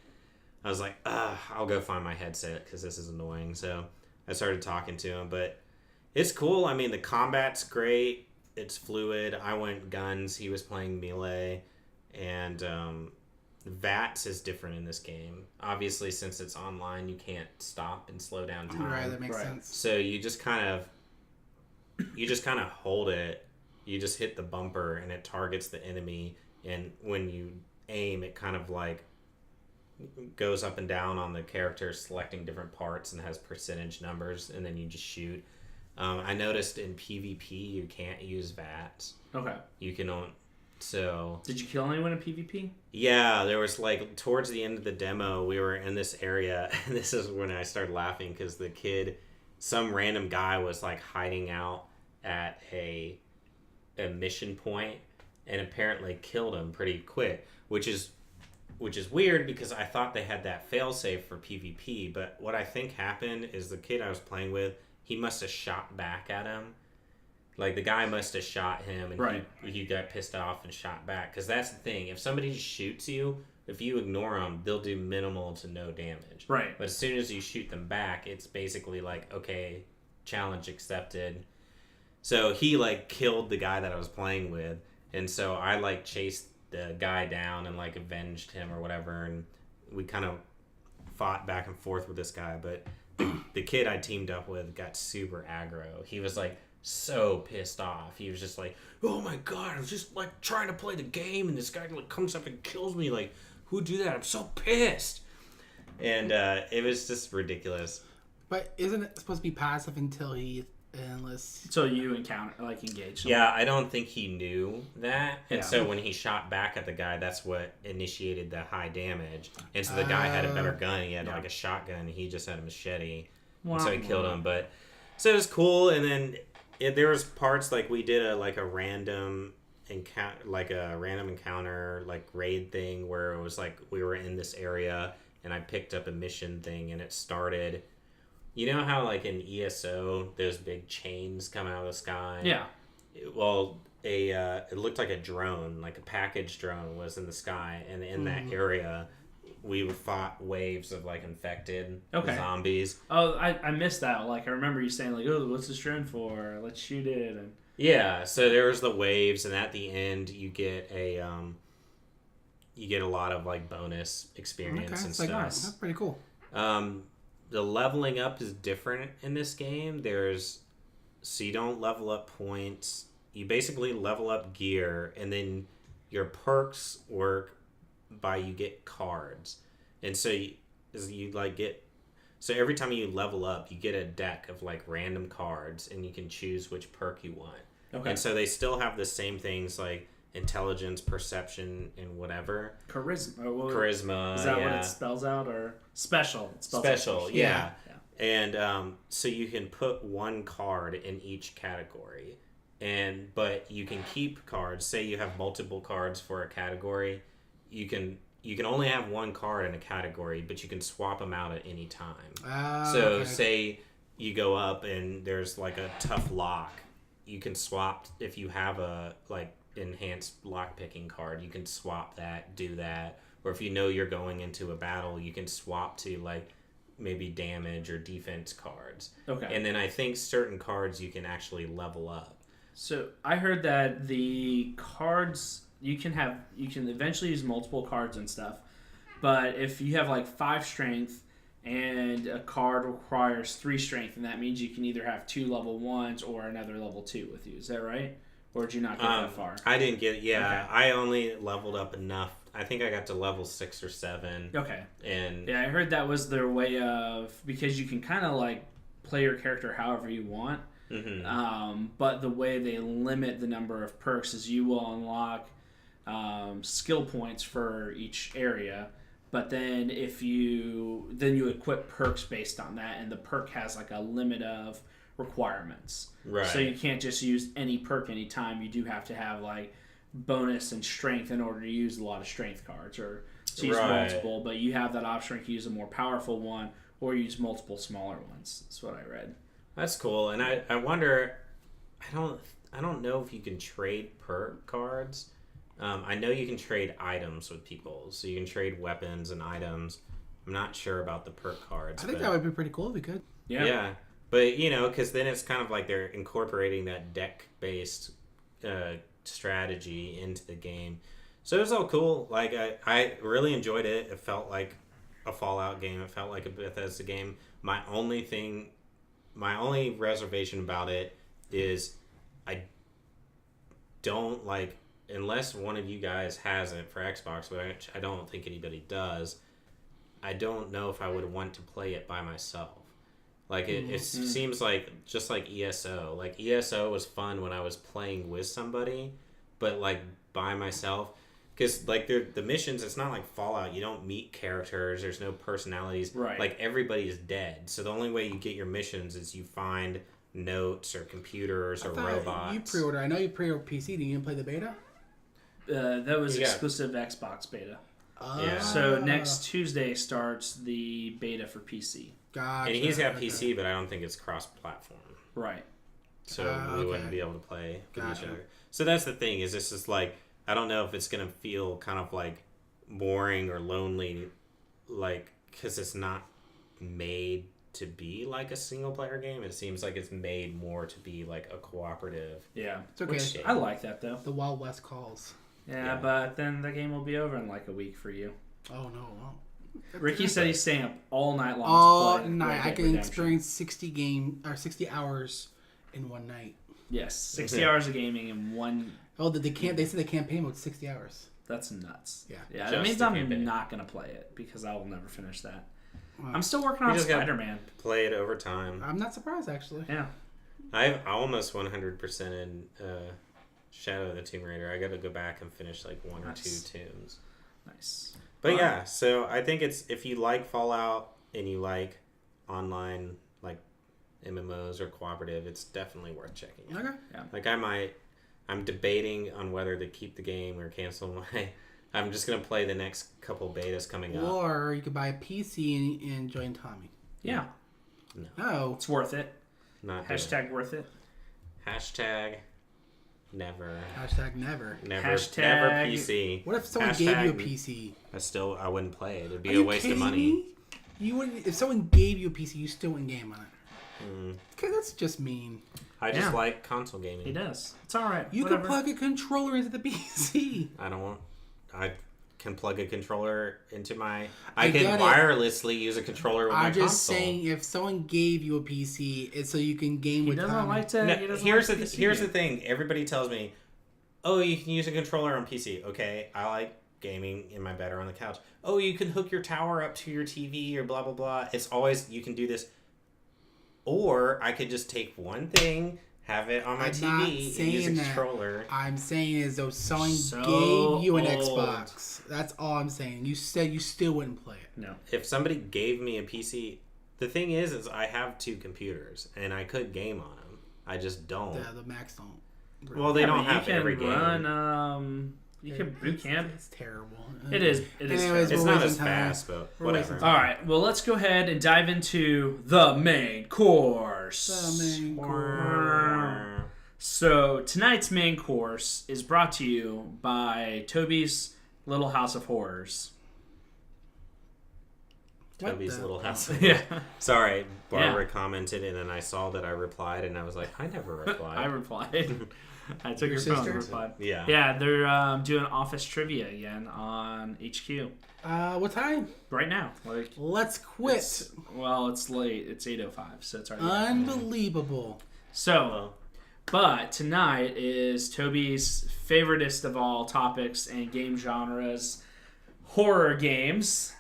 A: I was like, I'll go find my headset because this is annoying. So I started talking to him, but it's cool. I mean, the combat's great. It's fluid. I went guns. He was playing melee. And VATS is different in this game. Obviously, since it's online, you can't stop and slow down time.
B: Right, that makes sense.
A: So you just kind of hold it. You just hit the bumper, and it targets the enemy. And when you aim, it kind of like goes up and down on the character, selecting different parts, and has percentage numbers, and then you just shoot. I noticed in PvP you can't use VATS.
C: Okay.
A: You can only... So...
C: Did you kill anyone in PvP?
A: Yeah, there was like, towards the end of the demo, we were in this area, and this is when I started laughing, because the kid, some random guy was like hiding out at a mission point, and apparently killed him pretty quick, which is which is weird because I thought they had that failsafe for PvP, but what I think happened is the kid I was playing with, he must have shot back at him. Like, the guy must have shot him, and he got pissed off and shot back. Because that's the thing. If somebody shoots you, if you ignore them, they'll do minimal to no damage.
C: Right.
A: But as soon as you shoot them back, it's basically like, okay, challenge accepted. So he, like, killed the guy that I was playing with. And so I, like, chased the guy down and, like, avenged him or whatever. And we kind of fought back and forth with this guy. But the kid I teamed up with got super aggro. He was, like, so pissed off. He was just like, oh my god, I was just like trying to play the game and this guy like comes up and kills me. Like, who would do that? I'm so pissed. And it was just ridiculous.
B: But isn't it supposed to be passive until he enlists?
C: So you engage someone.
A: Yeah, I don't think he knew that. And so when he shot back at the guy, that's what initiated the high damage. And so the guy had a better gun. He had like a shotgun. He just had a machete. And so he killed him. But so it was cool. And then there was parts like we did a random encounter, like raid thing where it was like we were in this area and I picked up a mission thing and it started. You know how like in ESO those big chains come out of the sky?
C: Yeah.
A: Well, it looked like a drone, like a package drone was in the sky, and in that area we fought waves of like infected zombies.
C: Oh, I missed that. Like I remember you saying like, "Oh, what's this drone for? Let's shoot it." And
A: yeah, so there was the waves, and at the end you get a lot of like bonus experience and stuff.
B: Like, that's pretty cool.
A: The leveling up is different in this game. So you don't level up points. You basically level up gear, and then your perks work by you get cards. And so you like get, so every time you level up you get a deck of like random cards and you can choose which perk you want. Okay. And so they still have the same things like intelligence, perception, and whatever. Charisma.
C: Is that what it spells out? Or special? It spells
A: special, yeah. And so you can put one card in each category. But you can keep cards. Say you have multiple cards for a category. You can only have one card in a category, but you can swap them out at any time. Say you go up and there's like a tough lock. You can swap if you have a like enhanced lock picking card. You can swap that, do that. Or if you know you're going into a battle, you can swap to like maybe damage or defense cards. Okay. And then I think certain cards you can actually level up.
C: So I heard that the cards you can eventually use multiple cards and stuff, but if you have like 5 strength and a card requires 3 strength, and that means you can either have 2 level 1s or another level 2 with you. Is that right? Or did you not get that far?
A: I didn't get. Yeah, okay. I only leveled up enough. I think I got to level 6 or 7.
C: Okay.
A: And
C: yeah, I heard that was their way of, because you can kind of like play your character however you want. Mm-hmm. But the way they limit the number of perks is you will unlock skill points for each area, but then you equip perks based on that, and the perk has like a limit of requirements. Right. So you can't just use any perk anytime. You do have to have like bonus and strength in order to use a lot of strength cards, or to use multiple, but you have that option to use a more powerful one or use multiple smaller ones. That's what I read.
A: That's cool. And I wonder, I don't know if you can trade perk cards. I know you can trade items with people, so you can trade weapons and items. I'm not sure about the perk cards.
B: I think that would be pretty cool if we could.
A: Yeah. But, because then it's kind of like they're incorporating that deck-based strategy into the game. So it was all cool. Like, I really enjoyed it. It felt like a Fallout game. It felt like a Bethesda game. My only reservation about it is I don't like, unless one of you guys has it for Xbox, which I don't think anybody does, I don't know if I would want to play it by myself. Like, it seems like, just like ESO. Like, ESO was fun when I was playing with somebody, but, like, by myself. Because, like, the missions, it's not like Fallout. You don't meet characters. There's no personalities. Right. Like, everybody is dead. So the only way you get your missions is you find notes or computers or robots.
B: You pre-order. I know you pre-order PC. Did you even play the beta?
C: That was exclusive Xbox beta.
A: Yeah.
C: So next Tuesday starts the beta for PC.
B: Gotcha.
A: And he's got PC, but I don't think it's cross-platform.
C: Right.
A: So we wouldn't be able to play with each other. So that's the thing, is this is like, I don't know if it's going to feel kind of like boring or lonely, like, because it's not made to be like a single-player game. It seems like it's made more to be like a cooperative.
C: Yeah.
B: It's okay.
C: I like that, though.
B: The Wild West calls.
C: Yeah, but then the game will be over in like a week for you.
B: Oh, no.
C: Ricky said he's staying up all night long.
B: All night. I can experience 60 hours in one night.
C: Yes, 60 hours of gaming in one.
B: Oh, they can't. They said the campaign mode 60 hours.
C: That's nuts.
B: Yeah.
C: That means I'm not gonna play it because I will never finish that. I'm still working on Spider-Man.
A: Play it over time.
B: I'm not surprised, actually.
C: Yeah.
A: I almost 100% in Shadow of the Tomb Raider. I got to go back and finish like one or two tombs.
C: Nice.
A: But yeah, so I think it's, if you like Fallout and you like online like MMOs or cooperative, it's definitely worth checking out.
B: Okay.
C: Yeah.
A: Like I'm debating on whether to keep the game or cancel my. I'm just gonna play the next couple betas coming up.
B: Or you could buy a PC and join Tommy.
C: Yeah.
B: No.
C: It's worth it.
A: Not
C: Hashtag worth it.
A: Hashtag never.
B: Hashtag never.
A: Never.
C: Hashtag
A: Never PC.
B: What if someone gave you a PC?
A: I wouldn't play it. It'd be
B: Are
A: a
B: you
A: waste of
B: kidding
A: money.
B: me? You wouldn't. If someone gave you a PC, you still wouldn't game on it. Okay, that's just mean.
A: I just like console gaming.
C: He does. It's all right.
B: You
C: Whatever.
B: can plug a controller into the PC.
A: I can plug a controller into my. I can
B: get it.
A: wirelessly use a controller with my console.
B: I'm just saying, if someone gave you a PC, it's so you can game with.
C: He doesn't
B: Tommy.
C: like to.
A: No,
C: he doesn't
A: here's
C: like
A: the
C: PC
A: here's
C: game.
A: the thing. Everybody tells me, "Oh, you can use a controller on PC." Okay, I like gaming in my bed or on the couch. Oh, you can hook your tower up to your TV or blah blah blah. It's always, you can do this. Or I could just take one thing, have it on my TV, and use a controller.
B: I'm saying is though someone gave you an Xbox. That's all I'm saying. You said you still wouldn't play it.
C: No.
A: If somebody gave me a PC, the thing is I have two computers and I could game on them. I just don't.
B: Yeah, the Macs don't.
A: Well, they don't have every game.
C: You can boot camp.
B: It's terrible.
C: It is. It is.
B: Anyways,
A: It's
B: we're
A: not as
B: wasting time.
A: fast, but
B: We're
A: whatever.
B: wasting
C: All right. Well, let's go ahead and dive into the main course.
B: The main course.
C: So tonight's main course is brought to you by Tobi's Little House of Horrors.
A: Tobi's Little House.
C: Yeah.
A: Sorry, Barbara commented, and then I saw that I replied, and I was like, I never replied.
C: I replied. I took your phone and replied.
A: Yeah.
C: Yeah, they're doing office trivia again on HQ.
B: What time?
C: Right now.
B: Let's quit.
C: It's late. It's 8:05, so it's already
B: Unbelievable.
C: So, but tonight is Tobi's favoriteest of all topics and game genres, horror games.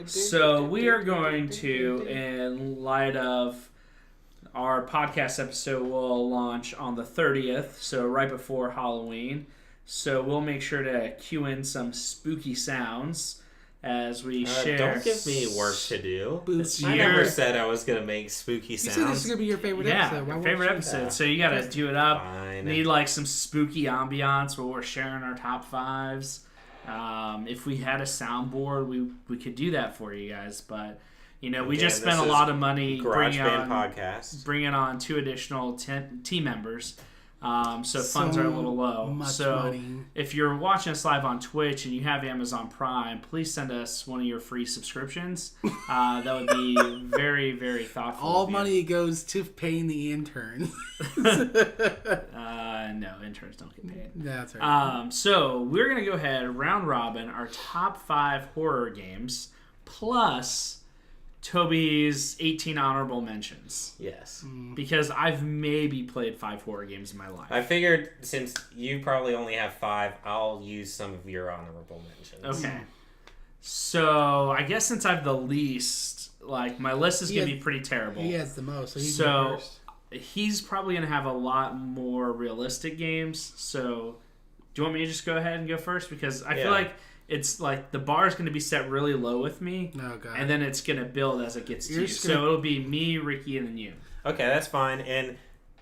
C: So we are going to, in light of our podcast episode will launch on the 30th, so right before Halloween. So we'll make sure to cue in some spooky sounds as we share.
A: Don't give me work to do.
B: Spooky.
A: I never said I was going to make spooky
B: You
A: sounds.
B: said this is going to be your favorite episode.
C: Yeah, favorite episode. So you got to do it up.
A: Fine.
C: Need like some spooky ambiance where we're sharing our top fives. If we had a soundboard, we could do that for you guys, but we just spent a lot of money bringing on 2 additional team members. So funds are a little low.
B: Money.
C: If you're watching us live on Twitch and you have Amazon Prime, please send us one of your free subscriptions. That would be very, very thoughtful.
B: All money goes to paying the interns.
C: No, interns don't get paid.
B: That's right.
C: So we're going to go ahead, round robin, our top 5 horror games, plus Tobi's 18 honorable mentions.
A: Yes.
C: Because I've maybe played 5 horror games in my life.
A: I figured since you probably only have 5, I'll use some of your honorable mentions.
C: Okay. So I guess since I've the least, my list is going to be pretty terrible.
B: He has the most, so
C: he's probably going to have a lot more realistic games. So do you want me to just go ahead and go first? Because I feel like it's like the bar is going to be set really low with me.
B: Oh, God.
C: And then it's going to build as it gets to you. So it'll be me, Ricky, and then you.
A: Okay, that's fine. And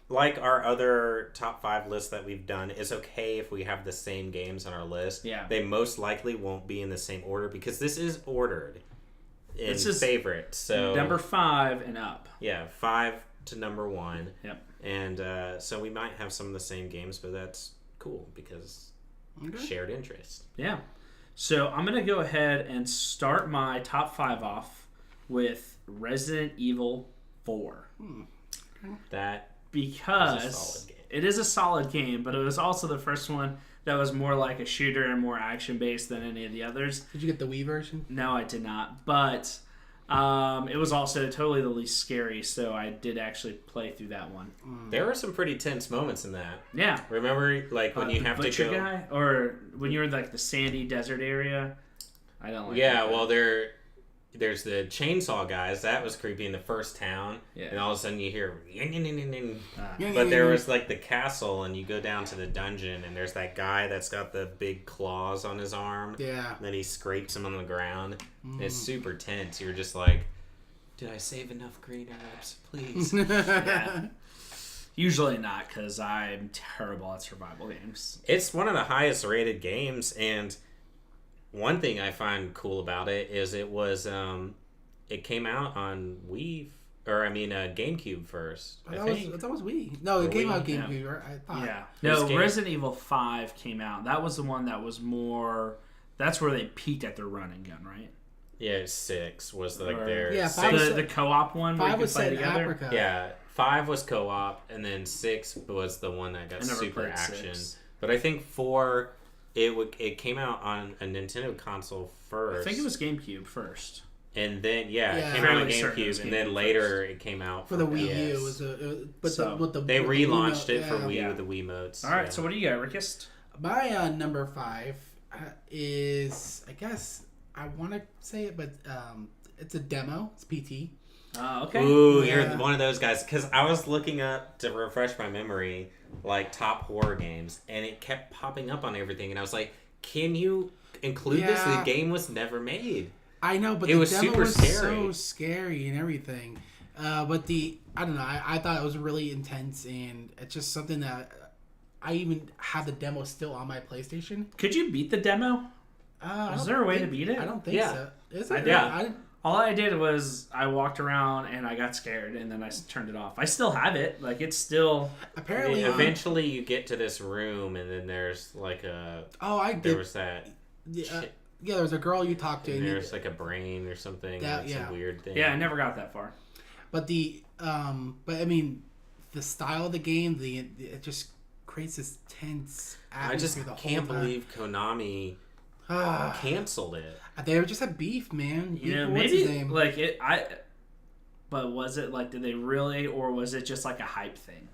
A: like our other top 5 lists that we've done, it's okay if we have the same games on our list.
C: Yeah.
A: They most likely won't be in the same order because this is ordered in
C: this is
A: favorite. So
C: number 5 and up.
A: Yeah, 5 to number 1.
C: Yep.
A: And so we might have some of the same games, but that's cool because shared interest.
C: Yeah. So I'm going to go ahead and start my top 5 off with Resident Evil 4.
A: That
C: because it is a solid game, but it was also the first one that was more like a shooter and more action based than any of the others.
B: Did you get the Wii version?
C: No, I did not. But it was also totally the least scary, so I did actually play through that one.
A: There were some pretty tense moments in that.
C: Yeah.
A: Remember, like when you have to go
C: guy, or when you're in like the sandy desert area. I don't like.
A: Yeah, well, there's the chainsaw guys. That was creepy in the first town.
C: Yeah.
A: And all of a sudden you hear... But there was like the castle, and you go down to the dungeon, and there's that guy that's got the big claws on his arm.
B: Yeah.
A: And then he scrapes him on the ground. It's super tense. You're just like, did I save enough green herbs? Please.
C: Yeah. Usually not, because I'm terrible at survival games.
A: It's one of the highest rated games, and... One thing I find cool about it is it was it came out on GameCube first. I think
B: that was Wii. No, it came out GameCube. Yeah. I thought.
C: Yeah. No, Resident Evil 5 came out. That was the one that was more. That's where they peaked at their run and gun, right?
A: Yeah, 6 was like their.
B: Yeah,
C: the co-op one.
B: 5 was set in Africa.
A: Yeah, 5 was co-op, and then 6 was the one that got super action. 6. But I think 4. It came out on a Nintendo console first.
C: I think it was GameCube first.
A: And then, it came out on GameCube, and then later it came out
B: for the Wii U.
A: They relaunched it for Wii with the Wiimotes.
C: All right, so what do you got, Rickist?
B: My number 5 is, I guess, I want to say it, but it's a demo. It's PT.
C: Okay.
A: Ooh, you're one of those guys. Because I was looking up to refresh my memory, like top horror games, and it kept popping up on everything, and I was like, "Can you include this?" The game was never made.
B: I know, but
A: it was
B: demo
A: super
B: was
A: scary.
B: So scary and everything. But I don't know. I thought it was really intense, and it's just something that I even have the demo still on my PlayStation.
C: Could you beat the demo? Is there a way to beat it?
B: I don't think so. Is it?
C: Yeah. All I did was I walked around and I got scared and then I turned it off. I still have it. Like, it's still...
B: Apparently...
A: eventually you get to this room and then there's like a... There was that...
B: Yeah, there was a girl you talked to.
A: And there's like a brain or something. That's a weird thing.
C: Yeah, I never got that far.
B: But I mean, the style of the game, it just creates this tense atmosphere.
A: I just can't believe Konami... canceled it.
B: They just had beef, man.
C: Yeah, maybe like it. But was it like? Did they really, or was it just like a hype thing?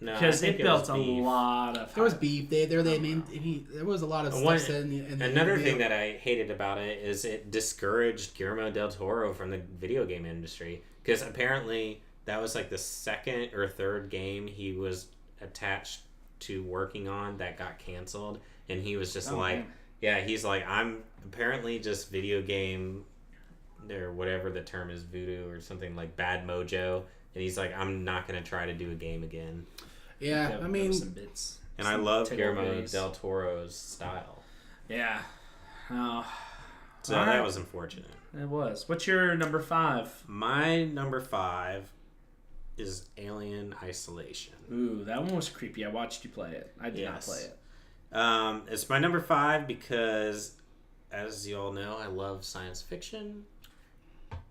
A: No,
C: because it built a lot of.
B: There was beef. There was a lot of stuff said.
A: Another thing that I hated about it is it discouraged Guillermo del Toro from the video game industry, because apparently that was like the second or third game he was attached to working on that got canceled, and he was just Yeah, he's like, I'm apparently just video game, or whatever the term is, voodoo or something, like bad mojo. And he's like, I'm not going to try to do a game again.
B: Yeah, I mean...
C: Some bits.
A: And I love Guillermo del Toro's style.
C: Yeah. Oh.
A: So that was unfortunate.
C: It was. What's your number 5?
A: My number 5 is Alien Isolation.
C: Ooh, that one was creepy. I watched you play it. I did not play it.
A: It's my number 5 because, as you all know, I love science fiction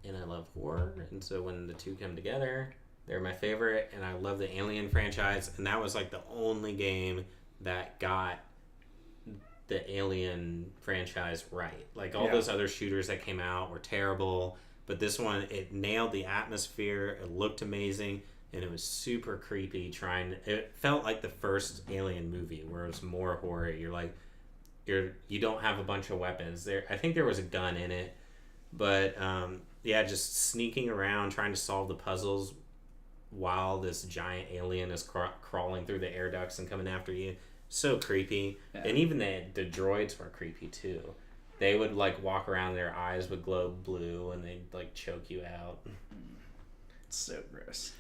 A: and I love horror, and so when the two come together, they're my favorite. And I love the Alien franchise, and that was like the only game that got the Alien franchise right. Like all those other shooters that came out were terrible, but this one, it nailed the atmosphere. It looked amazing. And it was super creepy. It felt like the first Alien movie, where it was more horror. You don't have a bunch of weapons there. I think there was a gun in it, but just sneaking around trying to solve the puzzles while this giant alien is crawling through the air ducts and coming after you. So creepy. Yeah. And even the droids were creepy too. They would like walk around, their eyes would glow blue, and they'd like choke you out.
C: It's so gross.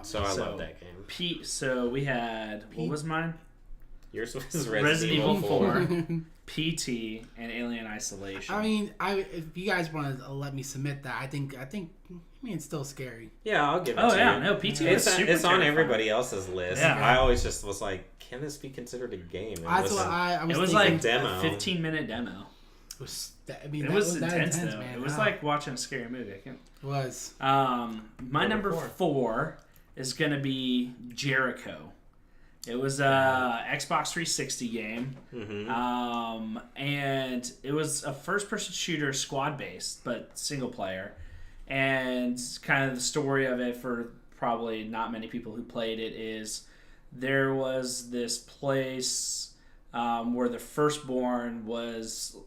A: So I love that game.
C: So we had what was mine?
A: Yours was Resident Evil 4.
C: PT and Alien Isolation.
B: I mean, if you guys want to let me submit that, I think it's still scary.
A: Yeah, I'll give it to you.
C: Oh yeah, no, PT is super
A: It's on
C: terrifying.
A: everybody else's list.
C: Yeah.
A: I always just was like, can this be considered a game?
B: It
C: was like
A: demo.
C: a 15-minute demo.
B: It
C: was intense
B: intense,
C: though.
B: man.
C: It was like watching a scary movie. It
B: was.
C: My number 4 is gonna be Jericho. It was a Xbox 360 game, and it was a first-person shooter, squad-based, but single player. And kind of the story of it, for probably not many people who played it, is there was this place where the firstborn was,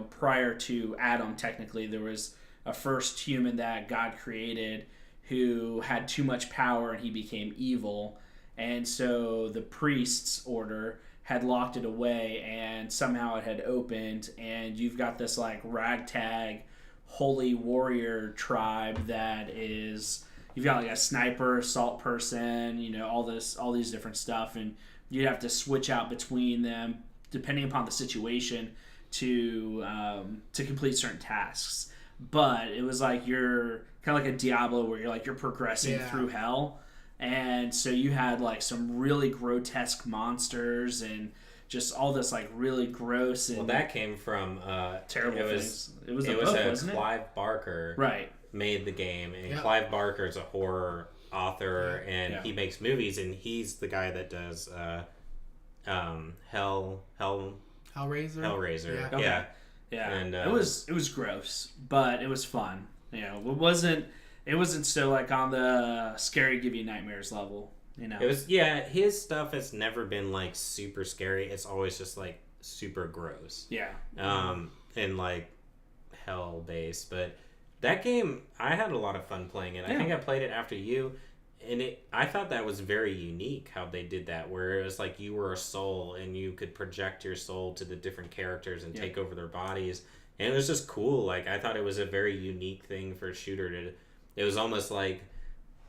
C: prior to Adam. Technically, there was a first human that God created who had too much power, and he became evil. And so the priest's order had locked it away, and somehow it had opened, and you've got this like ragtag holy warrior tribe that is, you've got like a sniper, assault person, all these different stuff, and you'd have to switch out between them depending upon the situation to complete certain tasks. But it was like you're kind of like a Diablo where you're progressing through hell. And so you had like some really grotesque monsters and just all this like really gross. And
A: that came from
C: terrible things. It was
A: Clive Barker made the game, and Clive Barker is a horror author, and he makes movies, and he's the guy that does Hellraiser.
C: Yeah.
A: And
C: it was gross, but it was fun. It wasn't so like on the scary give you nightmares level, It
A: was his stuff has never been like super scary. It's always just like super gross.
C: Yeah.
A: And like hell based. But that game, I had a lot of fun playing it. I think I played it after you, and I thought that was very unique how they did that, where it was like you were a soul and you could project your soul to the different characters and take over their bodies. And it was just cool. Like I thought it was a very unique thing for a shooter to. It was almost like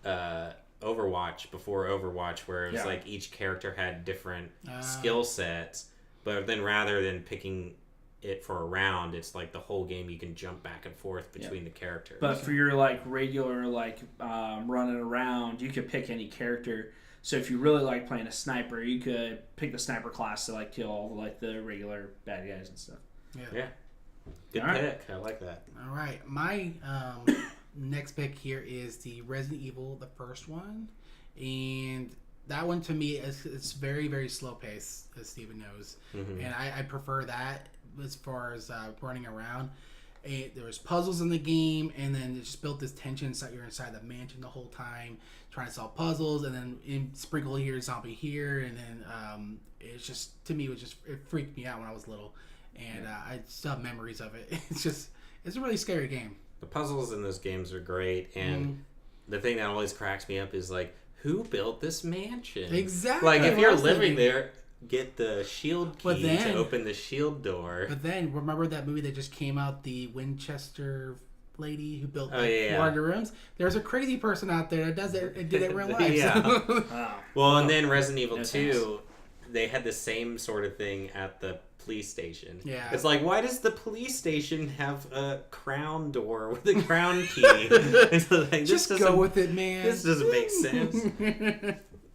A: Overwatch before Overwatch, where it was like each character had different skill sets, but then rather than picking it for a round, it's like the whole game you can jump back and forth between the characters.
C: But for your like regular like running around, you could pick any character. So if you really like playing a sniper, you could pick the sniper class to like kill all like the regular bad guys and stuff.
A: Yeah. Good pick. I like that.
B: All right, my next pick here is the Resident Evil, the first one, and that one to me it's very, very slow paced, as Steven knows, and I prefer that as far as running around. There was puzzles in the game, and then it just built this tension so you're inside the mansion the whole time trying to solve puzzles, and then sprinkle here, zombie here, and then it's just, to me, it freaked me out when I was little, and I still have memories of it. It's a really scary game.
A: The puzzles in those games are great, and the thing that always cracks me up is like, who built this mansion?
B: Exactly.
A: Like if you're living there, get the shield key to open the shield door.
B: But then remember that movie that just came out, the Winchester lady who built 400 rooms? There's a crazy person out there that does it and did it in real life.
A: Well, and then Resident Evil 2, they had the same sort of thing at the police station.
B: Yeah.
A: It's like, why does the police station have a crown door with a crown key? It's like,
B: just go with it, man.
A: This doesn't make sense.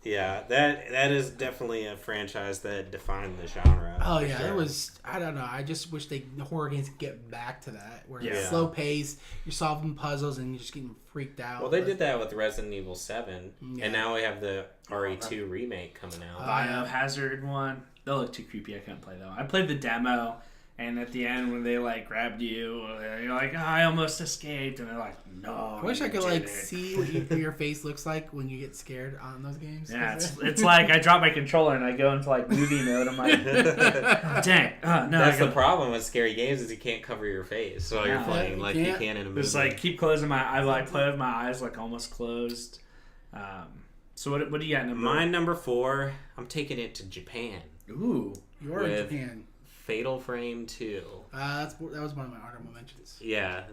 A: Yeah, that is definitely a franchise that defined the genre.
B: Oh yeah, it was. I don't know. I just wish the horror games could get back to that, where it's slow paced. You're solving puzzles and you're just getting freaked out.
A: Well, they did that with Resident Evil 7, and now we have the RE2 remake coming out.
C: Biohazard one. They look too creepy. I couldn't play though. I played the demo, and at the end when they like grabbed you, you're like, I almost escaped, and they're like, no.
B: I wish I could see what your face looks like when you get scared on those games.
C: Yeah, it's like I drop my controller and I go into like movie mode. I'm like, oh, dang, no.
A: That's the problem with scary games is you can't cover your face while you're playing like you can in a movie.
C: Just like keep closing my eyes. I play with my eyes like almost closed. So what do you got?
A: My number 4. I'm taking it to Japan.
C: Ooh,
B: you're in Japan.
A: Fatal Frame 2.
B: That was one of my honorable mentions.
A: Yeah,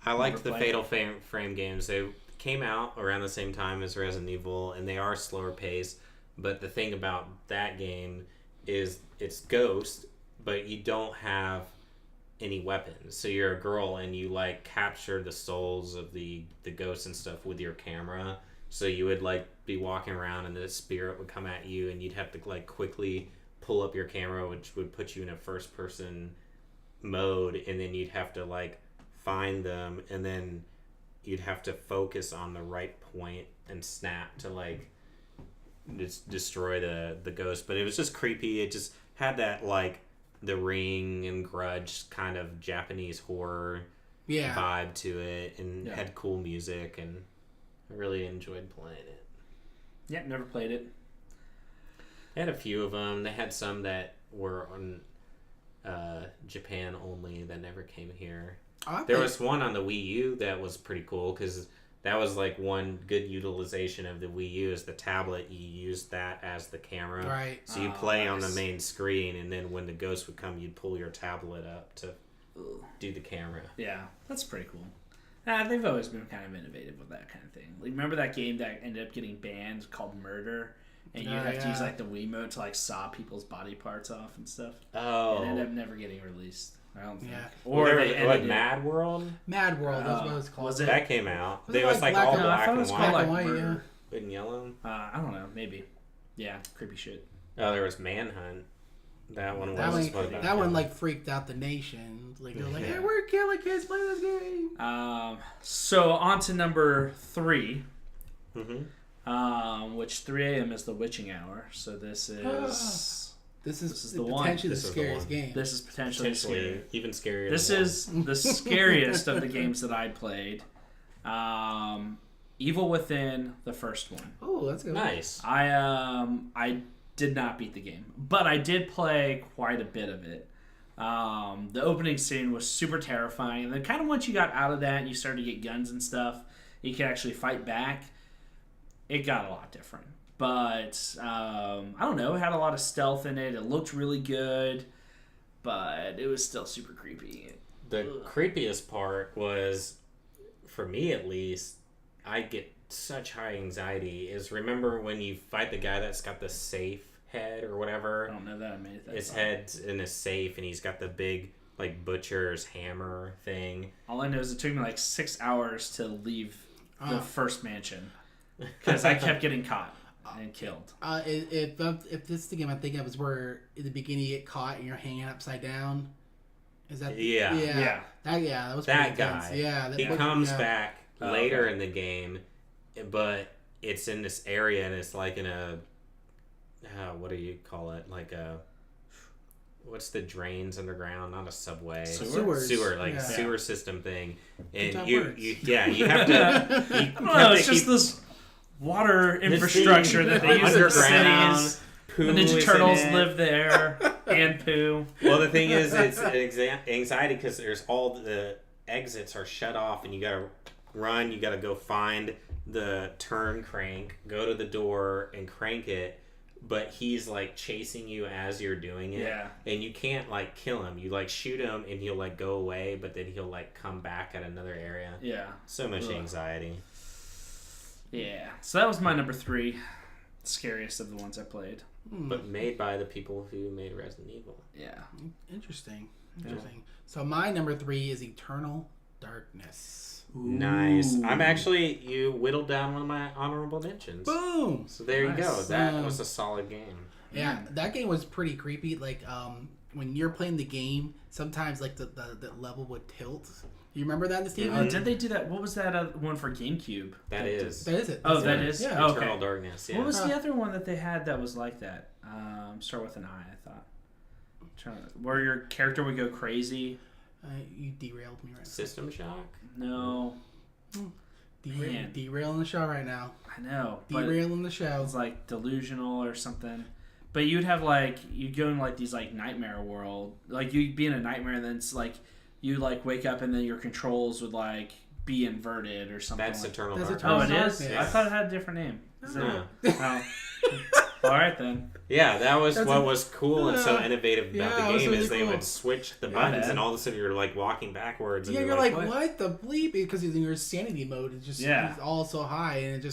A: I liked the Fatal Frame games. came out around the same time as Resident Evil, and they are slower paced. But the thing about that game is it's Ghost, but you don't have any weapons. So you're a girl, and you like capture the souls of the ghosts and stuff with your camera. So you would like be walking around, and the spirit would come at you, and you'd have to like quickly pull up your camera, which would put you in a first person mode, and then you'd have to like find them, and then you'd have to focus on the right point and snap to like destroy the ghost. But it was just creepy. It just had that like The Ring and Grudge kind of Japanese horror vibe to it, and had cool music, and I really enjoyed playing it.
C: Yeah, never played it.
A: They had a few of them. They had some that were on Japan only that never came here. There was one on the Wii U that was pretty cool, because that was like one good utilization of the Wii U is the tablet. You use that as the camera.
B: Right.
A: So you play on the main screen, and then when the ghost would come, you'd pull your tablet up to do the camera.
C: Yeah, that's pretty cool. They've always been kind of innovative with that kind of thing. Like, remember that game that ended up getting banned called Murder? And you have to use like the Wiimote to like saw people's body parts off and stuff.
A: Oh.
C: It ended up never getting released. I don't think.
A: Or they ended Mad World?
B: Mad World, that's what it was called.
C: Was it?
A: That came out.
B: Was it
A: was like all black and white.
B: Black and white, yeah.
A: And yellow?
C: I don't know, maybe. Yeah, creepy shit.
A: Oh, there was Manhunt. That one
B: like freaked out the nation. Like they're like, hey, we're killing kids, play this game.
C: So on to number 3.
A: Mm-hmm.
C: Which 3 a.m. is the witching hour. So this is
B: this is
C: the one.
B: Potentially the scariest game.
C: This is potentially scary.
A: Even scarier.
C: This is the scariest of the games that I played. Evil Within, the first one.
B: Oh, that's good.
A: Nice.
C: I did not beat the game, but I did play quite a bit of it. The opening scene was super terrifying, and then kind of once you got out of that and you started to get guns and stuff, you could actually fight back. It got a lot different, but I don't know. It had a lot of stealth in it. It looked really good, but it was still super creepy.
A: The creepiest part was, for me at least, I get such high anxiety. Is remember when you fight the guy that's got the safe head or whatever?
C: I don't know that. I made that.
A: His head's in a safe, and he's got the big like butcher's hammer thing.
C: All I know is it took me like 6 hours to leave the first mansion because I kept getting caught and killed.
B: If this is the game I think of, is where in the beginning you get caught and you're hanging upside down. Is that?
A: Yeah.
B: That was
A: that
B: pretty
A: guy.
B: Intense. Yeah.
A: He comes back later in the game, but it's in this area, and it's like in a what do you call it? Like a what's the drains underground? Not a subway.
B: Sewer,
A: sewer system thing. And you have to.
C: It's just this water infrastructure that they use in cities. The Ninja Turtles live there, and poo.
A: Well, the thing is, it's anxiety because there's all the exits are shut off, and you gotta run. You gotta go find the turn crank, go to the door, and crank it. But he's like chasing you as you're doing it, and you can't like kill him. You like shoot him, and he'll like go away, but then he'll like come back at another area.
C: Yeah,
A: so much anxiety.
C: Yeah, so that was my number 3, scariest of the ones I played.
A: But made by the people who made Resident Evil.
C: Yeah,
B: interesting. So my number 3 is Eternal Darkness.
A: Ooh. Nice. You whittled down one of my honorable mentions.
B: Boom.
A: So there you go. That was a solid game.
B: Yeah, that game was pretty creepy. Like when you're playing the game, sometimes like the level would tilt. You remember that, Steven?
C: Oh, did they do that? What was that one for GameCube?
A: That is
B: it.
C: Oh, that is?
B: Yeah.
A: Eternal Darkness, yeah.
C: What was the other one that they had that was like that? Start with an I thought. Where your character would go crazy.
B: You derailed me right now.
A: System Shock?
C: No.
B: Derailing the show right now.
C: I know.
B: Derailing the show.
C: It's like delusional or something. But you'd have like, you'd go in like these like nightmare world. Like you'd be in a nightmare and then it's like, you like wake up and then your controls would like be inverted or something.
A: That's
C: like
A: Eternal
B: Darkness.
A: Darkness.
C: Oh, it is?
B: Yeah.
C: I thought it had a different name.
A: No.
C: All right then.
A: Yeah, that was what was cool and so innovative about the game
B: really
A: is they
B: cool.
A: would switch the buttons and all of a sudden you're like walking backwards. And
B: you're like, what the bleep? Because in your sanity mode, it's just it's all so high, and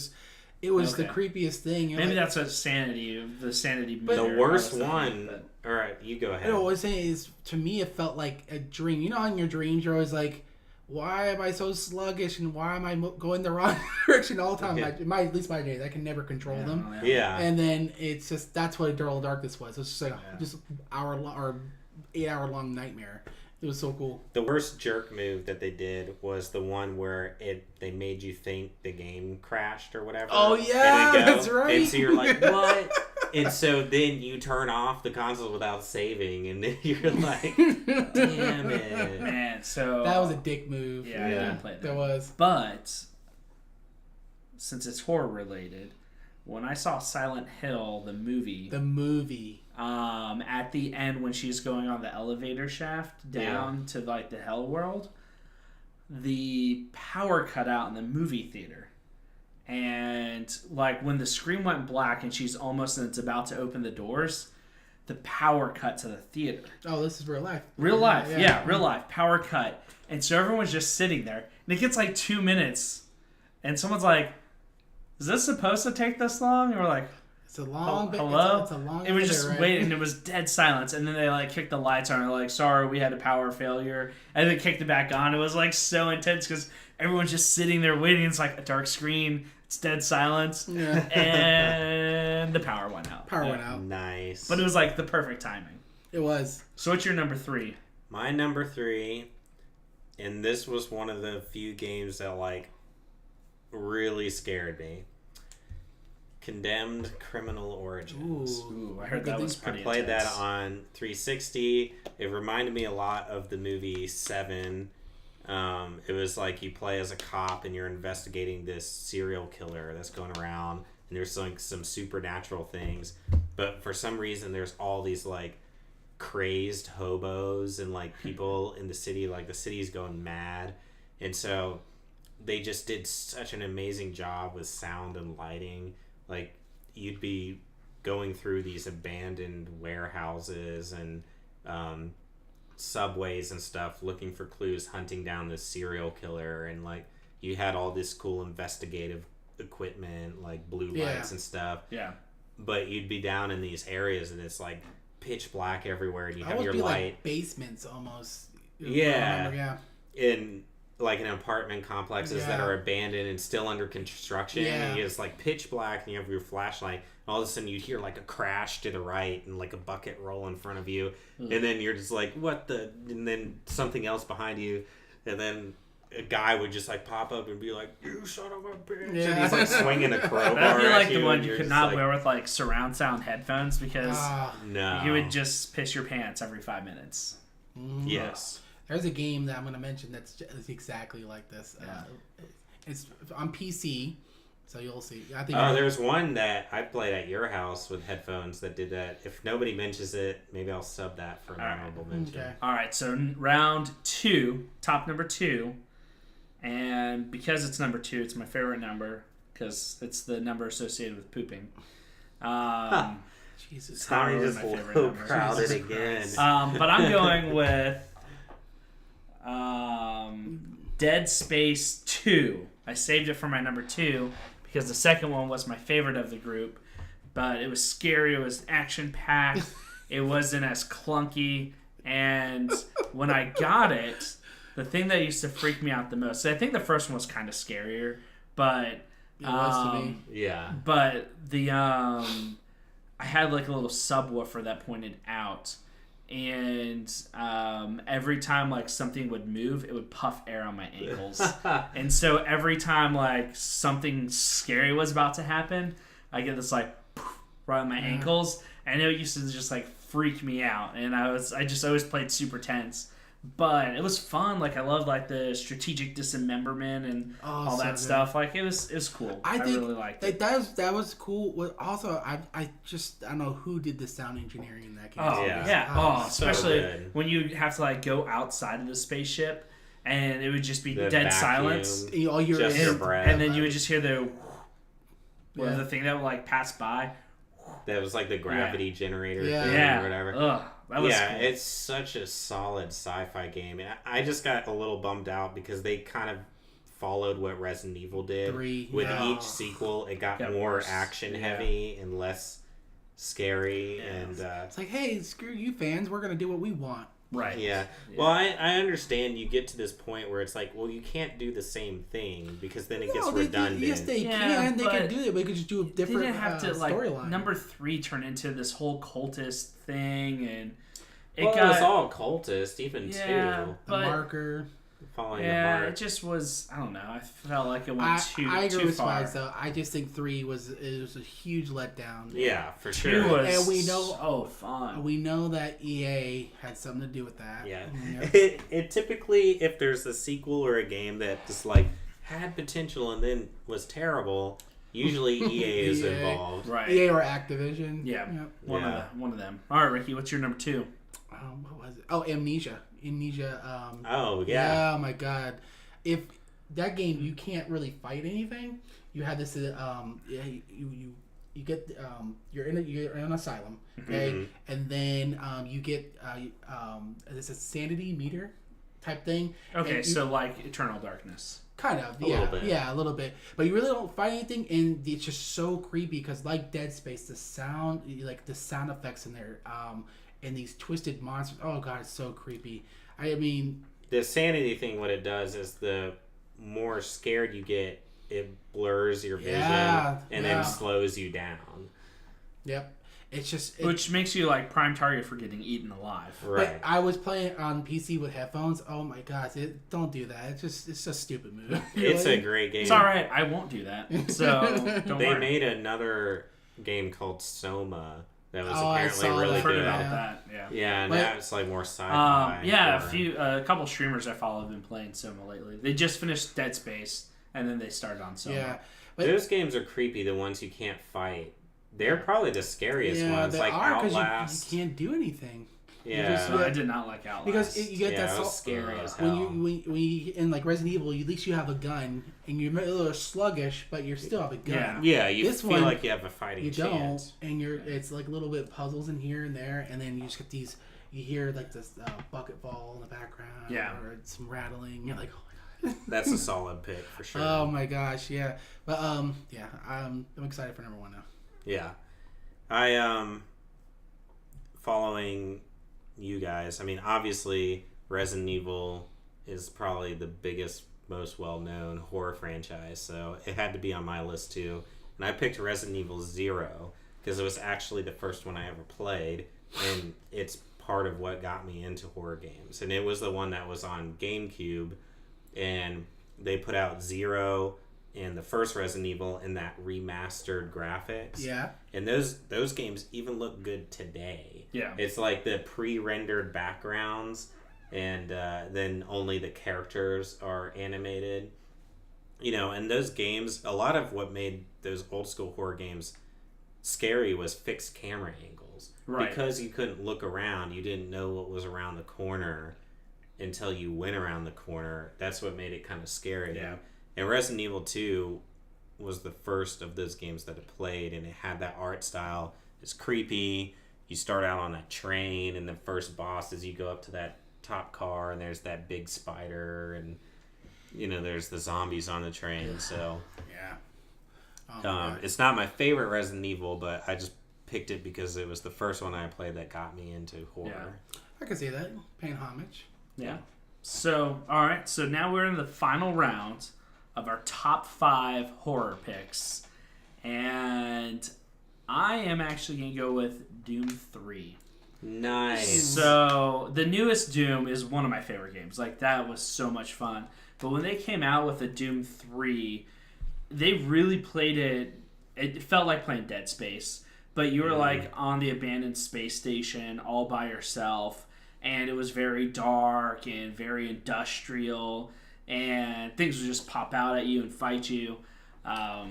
B: it was the creepiest thing.
C: Maybe that's what the sanity meter.
A: The worst one. All right, you go ahead.
B: What I was saying is, to me, it felt like a dream. You know, in your dreams, you're always like, why am I so sluggish and why am I going the wrong direction all the time? At least my days, I can never control them.
A: Yeah.
B: And then it's just, that's what Eternal Darkness was. It was just like just 8-hour long nightmare. It was so cool.
A: The worst jerk move that they did was the one where they made you think the game crashed or whatever.
B: Oh yeah, that's right.
A: And so you're like, what? And so then you turn off the console without saving, and then you're like, damn it.
C: Man, so
B: that was a dick move.
C: Yeah, I didn't play that.
B: That was.
C: But since it's horror related, when I saw Silent Hill, the movie, at the end when she's going on the elevator shaft down to like the hell world, the power cut out in the movie theater, and like when the screen went black and she's almost and it's about to open the doors, the power cut to the theater.
B: Oh, this is real life.
C: Real life, yeah, real life power cut, and so everyone's just sitting there, and it gets like 2 minutes, and someone's like, "Is this supposed to take this long?" And we're like,
B: "It's a long."
C: Hello.
B: It's a long.
C: It was just waiting, and it was dead silence. And then they like kicked the lights on. And they're like, "Sorry, we had a power failure." And they kicked it back on. It was like so intense because everyone's just sitting there waiting. It's like a dark screen. It's dead silence.
B: Yeah.
C: And the power went out.
B: Went out.
A: Nice.
C: But it was like the perfect timing.
B: It was.
C: So what's your number 3?
A: My number 3, and this was one of the few games that like really scared me. Condemned Criminal Origins.
C: Ooh, I heard that was pretty
A: I played
C: intense.
A: that on 360. It reminded me a lot of the movie Seven. It was like you play as a cop and you're investigating this serial killer that's going around, and there's like some supernatural things, but for some reason there's all these like crazed hobos and like people in the city, like the city's going mad, and so they just did such an amazing job with sound and lighting. Like you'd be going through these abandoned warehouses and subways and stuff looking for clues, hunting down this serial killer, and like you had all this cool investigative equipment like blue lights and stuff, but you'd be down in these areas and it's like pitch black everywhere, and you have your light
B: like basements almost.
A: In like in apartment complexes that are abandoned and still under construction, and it's like pitch black and you have your flashlight, and all of a sudden you'd hear like a crash to the right and like a bucket roll in front of you, and then you're just like, what the, and then something else behind you, and then a guy would just like pop up and be like, "You son of a bitch!" And he's like swinging a crowbar.
C: That'd be like
A: at
C: the one you could not
A: like,
C: wear with like surround sound headphones, because
A: no,
C: you would just piss your pants every 5 minutes.
A: Yes.
B: There's a game that I'm going to mention that's exactly like this. It's on PC, so you'll see. I think.
A: There's one that I played at your house with headphones that did that. If nobody mentions it, maybe I'll sub that for an honorable mention.
B: Okay.
C: All right, so round 2, top number 2, and because it's number 2, it's my favorite number because it's the number associated with pooping.
B: Jesus,
C: it's not really my favorite number.
A: Crowded again.
C: But I'm going with Dead Space 2. I saved it for my number 2 because the second one was my favorite of the group, but it was scary, it was action-packed, it wasn't as clunky, and when I got it, the thing that used to freak me out the most, so I think the first one was kind of scarier, but
B: it was to me.
A: Yeah.
C: But the I had like a little subwoofer that pointed out, and every time like something would move, it would puff air on my ankles. And so every time like something scary was about to happen, I get this like poof, right on my ankles, and it used to just like freak me out, and I just always played super tense. But it was fun. Like I loved like the strategic dismemberment and all that stuff. Like it was cool. I really liked it.
B: That was cool. Also, I don't know who did the sound engineering in that game.
C: Especially when you have to like go outside of the spaceship and it would just be dead vacuum, silence.
B: All your
A: breath,
C: and then you would just hear the thing that would like pass by.
A: That was like the gravity generator thing or whatever.
C: Ugh, that was cool.
A: It's such a solid sci-fi game. And I just got a little bummed out because they kind of followed what Resident Evil did. With each sequel, it got more worse. Action heavy and less scary. And
B: it's like, hey, screw you fans, we're going to do what we want.
C: Right.
A: Yeah. Well, I understand you get to this point where it's like, well, you can't do the same thing because then it gets redundant.
B: Yes, they can. They can do it, but they could just do a different storyline.
C: Number 3 turn into this whole cultist thing, and
A: it was all cultist, even 2.
B: The marker.
A: Following the mark.
C: It just was. I don't know. I felt like it went too far.
B: I agree with Swaggz, though. I just think 3 was a huge letdown.
A: Yeah, for sure.
C: 2 was
B: and we know
C: so fun.
B: We know that EA had something to do with that.
A: Yeah. It typically, if there's a sequel or a game that just like had potential and then was terrible, usually EA is involved.
C: Right.
B: EA or Activision.
C: Yeah. Yep. One of them. All right, Ricky, what's your number 2?
B: What was it? Oh, Amnesia.
A: Oh yeah.
B: Oh my god. If that game you can't really fight anything. You have this you get you're in an asylum, okay? And then you get this a sanity meter type thing.
C: Okay, so like Eternal Darkness.
B: Kind of, a little bit. But you really don't fight anything, and it's just so creepy because, like Dead Space, the sound effects in there, and these twisted monsters. Oh god, it's so creepy. I mean,
A: the sanity thing. What it does is the more scared you get, it blurs your vision and then slows you down.
B: Yep. It's just
C: which makes you like prime target for getting eaten alive.
A: Right.
B: But I was playing on PC with headphones. Oh my gosh! Don't do that. It's a stupid move.
A: It's a great game.
C: It's all right. I won't do that. So don't
A: they
C: worry.
A: made another game called Soma that was apparently really good.
C: About that.
A: Yeah, and that's like more sci-fi.
C: A couple streamers I follow have been playing Soma lately. They just finished Dead Space and then they started on Soma.
B: Yeah,
A: those games are creepy. The ones you can't fight. They're probably the scariest ones,
B: they
A: like
B: are,
A: Outlast.
B: You can't do anything.
A: Yeah,
C: I did not like Outlast
B: because you get that
A: was scary as hell.
B: When you in like Resident Evil, at least you have a gun and you're a little sluggish, but you still have a gun.
A: Yeah, you feel like you have a fighting chance.
B: And it's like a little bit puzzles in here and there, and then you just get these. You hear like this bucket fall in the background, or some rattling. You're like, oh my god.
A: That's a solid pick for sure.
B: Oh my gosh, yeah. But I'm excited for number 1 now.
A: Yeah, I following you guys. I mean, obviously, Resident Evil is probably the biggest, most well-known horror franchise, so it had to be on my list too. And I picked Resident Evil 0 because it was actually the first one I ever played, and it's part of what got me into horror games. And it was the one that was on GameCube, and they put out 0 and the first Resident Evil in that remastered graphics.
B: Yeah.
A: And those games even look good today.
C: Yeah.
A: It's like the pre-rendered backgrounds, and then only the characters are animated. You know, and those games, a lot of what made those old school horror games scary was fixed camera angles.
C: Right.
A: Because you couldn't look around, you didn't know what was around the corner until you went around the corner. That's what made it kind of scary.
C: Yeah.
A: And Resident Evil 2 was the first of those games that I played, and it had that art style. It's creepy. You start out on that train, and the first boss is you go up to that top car, and there's that big spider, and there's the zombies on the train. So it's not my favorite Resident Evil, but I just picked it because it was the first one I played that got me into horror.
B: Yeah. I can see that. Paying homage.
C: Yeah. So, all right. So now we're in the final round of our top 5 horror picks. And I am actually going to go with Doom 3.
A: Nice.
C: So the newest Doom is one of my favorite games. Like, that was so much fun. But when they came out with the Doom 3, they really played it. It felt like playing Dead Space. But you were like on the abandoned space station all by yourself. And it was very dark and very industrial. And things would just pop out at you and fight you.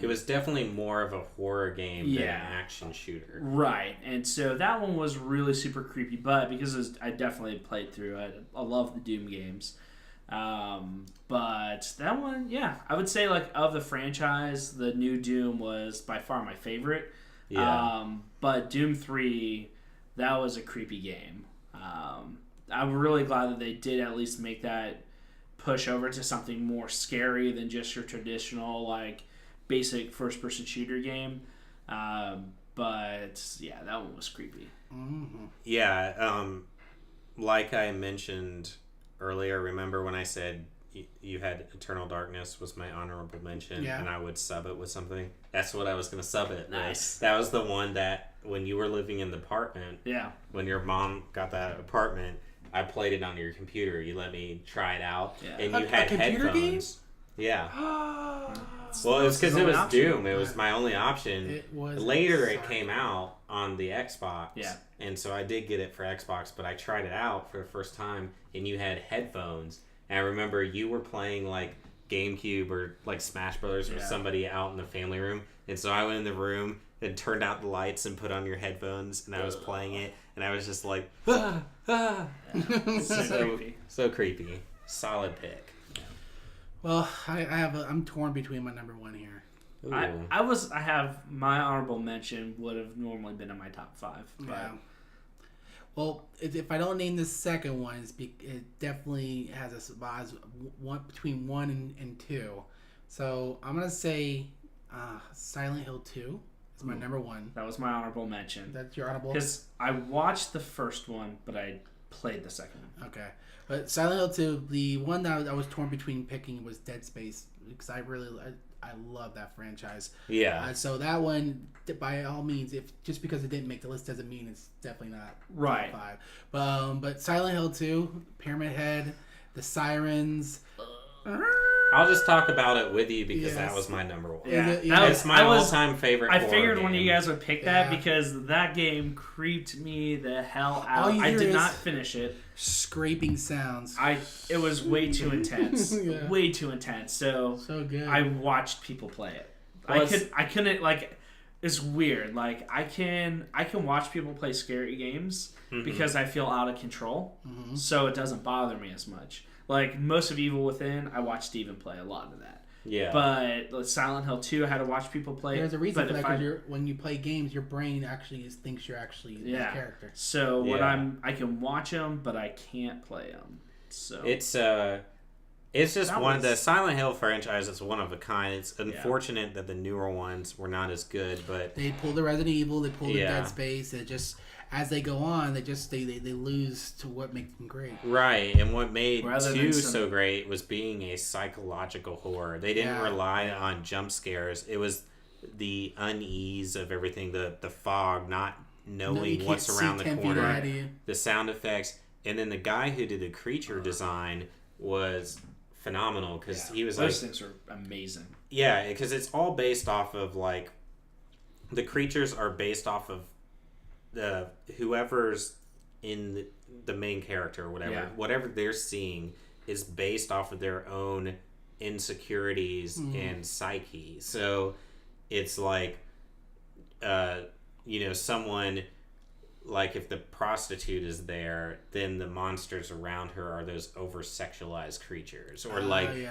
A: It was definitely more of a horror game than an action shooter.
C: Right. And so that one was really super creepy. But because I definitely played through it, I love the Doom games. But that one, I would say like of the franchise, the new Doom was by far my favorite.
A: Yeah.
C: But Doom 3, that was a creepy game. I'm really glad that they did at least make that push over to something more scary than just your traditional, like, basic first-person shooter game. But, yeah, that one was creepy.
B: Mm-hmm.
A: Yeah, like I mentioned earlier, remember when I said you had Eternal Darkness was my honorable mention, and I would sub it with something? That's what I was going to sub it.
C: Nice.
A: That was the one that, when you were living in the apartment,
C: Yeah.
A: when your mom got that apartment, I played it on your computer. You let me try it out, and you had
B: computer
A: headphones.
B: Game?
A: Yeah.
B: Well,
A: it was because it was
C: option.
A: Doom. It was my only option.
B: It was
A: Later, it came out on the Xbox.
C: Yeah.
A: And so I did get it for Xbox, but I tried it out for the first time, and you had headphones. And I remember you were playing, like, GameCube or, like, Smash Brothers with somebody out in the family room. And so I went in the room and turned out the lights and put on your headphones, and I was playing it, and I was just like, ah, ah. So creepy. Solid pick.
B: Well, I'm torn between my number one here.
C: I have my honorable mention would have normally been in my top 5. But.
B: Yeah. Well, if I don't name the second one, it definitely has a spot between 1 and 2. So I'm gonna say Silent Hill 2 is my number 1.
C: That was my honorable mention.
B: That's your honorable.
C: Because I watched the first one, but I played the second one.
B: Okay, but Silent Hill 2, the one that I was torn between picking was Dead Space, because I love that franchise.
A: Yeah.
B: So that one, by all means, just because it didn't make the list doesn't mean it's definitely not
C: right.
B: top 5. But Silent Hill 2, Pyramid Head, the sirens.
A: I'll just talk about it with you because that was my number 1.
C: Yeah,
A: it's my all-time favorite.
C: I figured one of you
A: game.
C: guys would pick that because that game creeped me the hell out. I did not finish it.
B: Scraping sounds.
C: It was way too intense.
B: Yeah.
C: Way too intense. So
B: good.
C: I watched people play it.
A: Well,
C: I couldn't like. It's weird. Like I can watch people play scary games because I feel out of control. Mm-hmm. So it doesn't bother me as much. Like, most of Evil Within, I watched Steven play a lot of that.
A: Yeah.
C: But Silent Hill 2, I had to watch people play.
B: There's a reason for that, because when you play games, your brain actually thinks you're actually the character.
C: So I can watch them, but I can't play them. So
A: it's just the Silent Hill franchise is one of a kind. It's unfortunate that the newer ones were not as good, but
B: they pulled the Resident Evil, they pulled the Dead Space, it just... As they go on, they lose to what makes them great.
A: Right, and what made 2 so great was being a psychological horror. They didn't rely on jump scares. It was the unease of everything, the fog, not knowing what's around the corner, the sound effects. And then the guy who did the creature design was phenomenal, because he was
C: those things are amazing.
A: Yeah, because it's all based off of, like, the creatures are based off of whoever's in the main character or whatever they're seeing is based off of their own insecurities and psyche. So it's like someone, like, if the prostitute is there, then the monsters around her are those over sexualized creatures, or the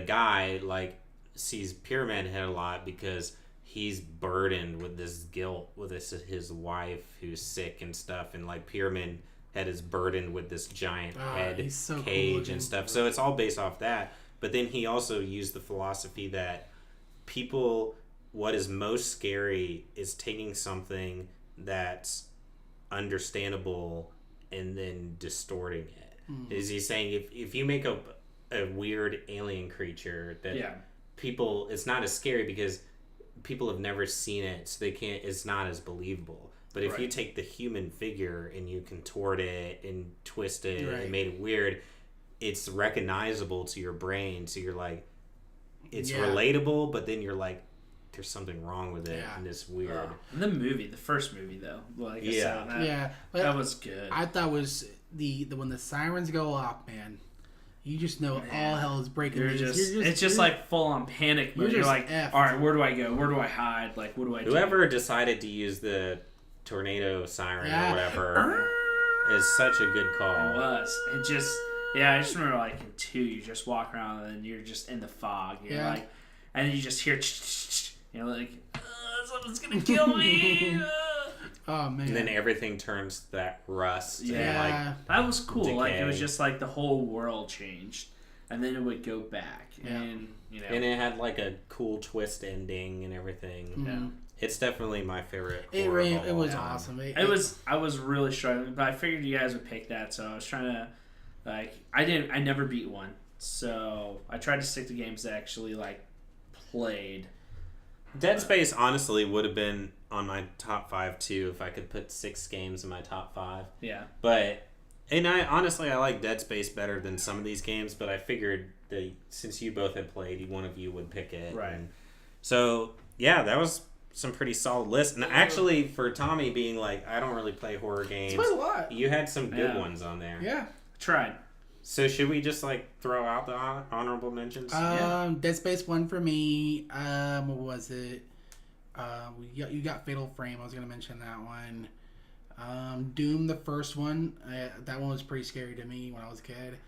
A: guy, like, sees Pyramid Head a lot because he's burdened with this guilt with his wife who's sick and stuff, and, like, Pyramid Head is burdened with this giant head cage and stuff. So it's all based off that. But then he also used the philosophy that what is most scary is taking something that's understandable and then distorting it. Is he saying if you make a weird alien creature that people, it's not as scary because people have never seen it, so it's not as believable. But if you take the human figure and you contort it and twist it and made it weird, it's recognizable to your brain. So you're like, it's relatable, but then you're like, there's something wrong with it, and it's weird.
C: The first movie though, like that was good.
B: I thought was the when the sirens go off, man. You just know all hell is breaking loose.
C: It's just like full on panic mode. You're like, all right, where do I go? Where do I hide? Like, what do I do?
A: Whoever decided to use the tornado siren or whatever is such a good call.
C: It was. And just, I just remember, like, in 2, you just walk around and you're just in the fog. You're like, and then you just hear, you're like, someone's gonna kill me.
B: Oh man!
A: And then everything turns to that rust.
C: Yeah, that was cool.
A: Decay.
C: Like it was just like the whole world changed, and then it would go back, and
A: and it had like a cool twist ending and everything.
B: Mm-hmm.
A: Yeah, it's definitely my favorite.
B: It was awesome.
C: I was really struggling, but I figured you guys would pick that, so I was trying to I never beat one, so I tried to stick to games that actually played.
A: Dead Space honestly would have been on my top 5 too if I could put 6 games in my top 5.
C: Yeah.
A: But I like Dead Space better than some of these games, but I figured that since you both had played, one of you would pick it.
C: Right.
A: And so that was some pretty solid lists. And actually for Tommy being like, I don't really play horror games.
B: It's quite a lot.
A: You had some good ones on there.
B: Yeah.
C: Tried.
A: So should we just throw out the honorable mentions?
B: Dead Space 1 for me. What was it? You got Fatal Frame. I was gonna mention that one. Doom, the first one. That one was pretty scary to me when I was a kid.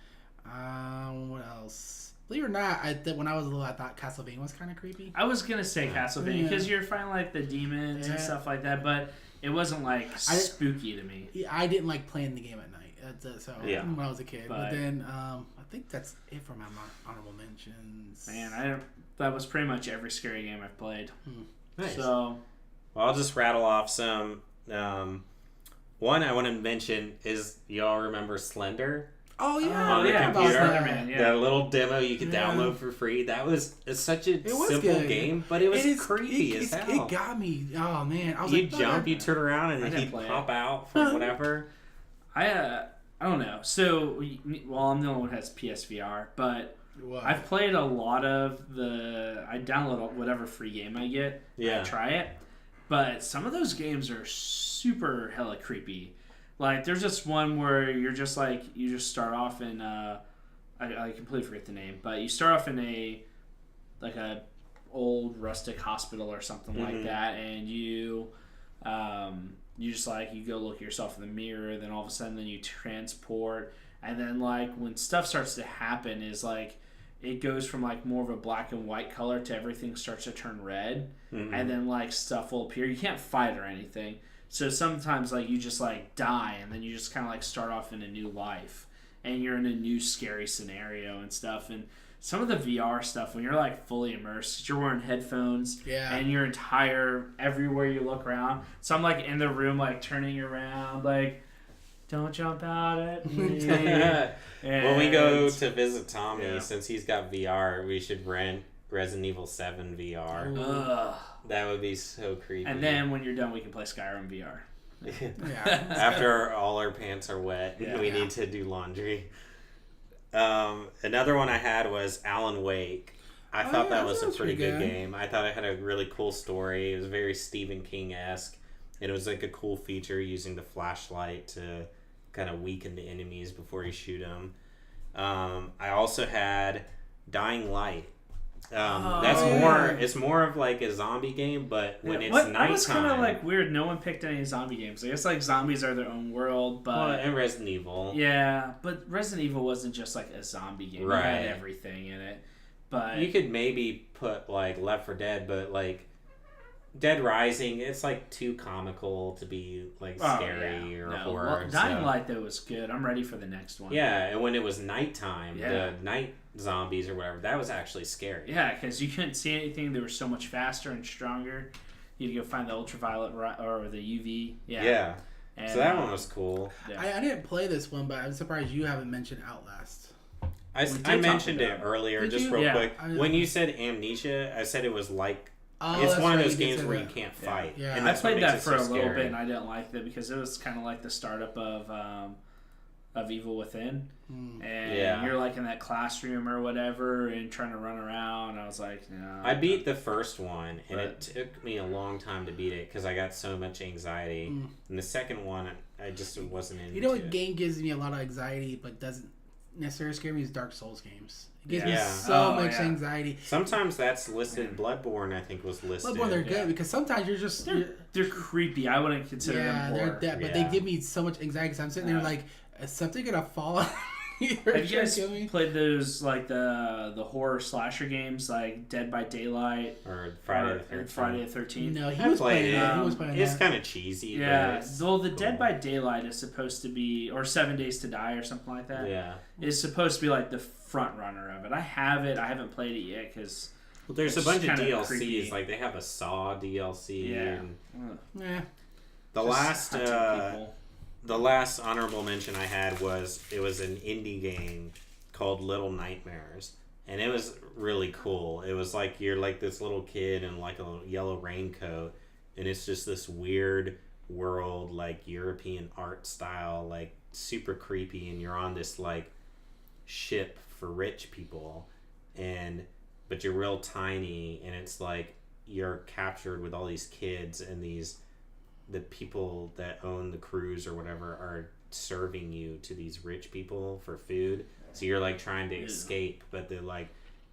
B: What else? Believe it or not, when I was little, I thought Castlevania was kind of creepy.
C: I was gonna say Castlevania because you're fighting the demons and stuff like that, but it wasn't spooky to me.
B: I didn't like playing the game at night. When I was a kid. But then I think that's it for my honorable mentions.
C: Man, that was pretty much every scary game I've played.
A: Nice.
C: So,
A: well, I'll just rattle off some. One I want to mention is, y'all remember Slender?
B: Oh yeah,
A: on the computer.
C: Slenderman,
A: That little demo you could download for free. It's such a simple game, but it was creepy as hell.
B: It got me. Oh man, I was
A: you jump, you turn around, and then he'd pop out from whatever.
C: I don't know. So, I'm the only one who has PSVR, but I've played a lot of I download whatever free game I get. I try it. But some of those games are super hella creepy. There's just one where you're just you just start off in, I completely forget the name, but you start off in a old rustic hospital or something like that, and you just you go look at yourself in the mirror, then all of a sudden then you transport, and then when stuff starts to happen is it goes from more of a black and white color to everything starts to turn red, and then stuff will appear. You can't fight or anything, so sometimes you just die, and then you just kind of start off in a new life, and you're in a new scary scenario and stuff. And some of the VR stuff, when you're fully immersed, you're wearing headphones, and your everywhere you look around. So I'm in the room, turning around, don't jump out at me.
A: When we go to visit Tommy, since he's got VR, we should rent Resident Evil 7 VR. That would be so creepy.
C: And then when you're done, we can play Skyrim VR.
A: After all our pants are wet, we need to do laundry. Another one I had was Alan Wake. I thought that was a pretty good game. I thought it had a really cool story. It was very Stephen King-esque. And it was a cool feature using the flashlight to kind of weaken the enemies before you shoot them. I also had Dying Light. It's more of a zombie game, but when it's nighttime.
C: That was kind of weird. No one picked any zombie games. I guess zombies are their own world, but
A: and Resident Evil.
C: Yeah, but Resident Evil wasn't just a zombie game. It had everything in it. But
A: you could maybe put Left 4 Dead, but Dead Rising, it's too comical to be scary or horror.
C: Well, Dying Light though was good. I'm ready for the next one.
A: Yeah, and when it was nighttime, the night zombies or whatever, that was actually scary.
C: Yeah, because you couldn't see anything. They were so much faster and stronger. You had to go find the ultraviolet or the UV. Yeah. And,
A: so that one was cool.
B: Yeah. I didn't play this one, but I'm surprised you haven't mentioned Outlast.
A: I mentioned it earlier, just real quick. When you said Amnesia, I said it was it's one of those games where you can't fight.
B: Yeah.
A: And
C: I played that for a little bit, and I didn't like that because it was kind of the startup of Evil Within. And you're in that classroom or whatever and trying to run around. I was no.
A: I beat the first one, and it took me a long time to beat it because I got so much anxiety. And the second one, I just wasn't into.
B: You know what game gives me a lot of anxiety but doesn't necessarily scare me is Dark Souls games. It gives me so much anxiety.
A: Sometimes that's listed. Bloodborne, I think, was listed.
B: Bloodborne, they're good because sometimes you're just...
C: They're creepy. I wouldn't consider them horror.
B: They're dead, but they give me so much anxiety because I'm sitting there is something going to fall out?
C: Have you guys played those like the horror slasher games like Dead by Daylight
A: or Friday the
C: 13th?
B: No, he was playing it. He was playing
A: It's kind of cheesy.
C: Yeah. Well, the cool. Dead by Daylight is supposed to be, or 7 Days to Die or something like that.
A: Yeah.
C: It's supposed to be like the front runner of it. I have it. I haven't played it yet because.
A: Well, there's a bunch of DLCs. Creepy. Like they have a Saw DLC.
C: Yeah.
A: And the last honorable mention I had was it was an indie game called Little Nightmares, and it was really cool. It was like you're like this little kid in like a yellow raincoat, and it's just this weird world, like European art style, like super creepy, and you're on this like ship for rich people, but you're real tiny, and it's like you're captured with all these kids, and the people that own the cruise or whatever are serving you to these rich people for food. So you're like trying to escape, but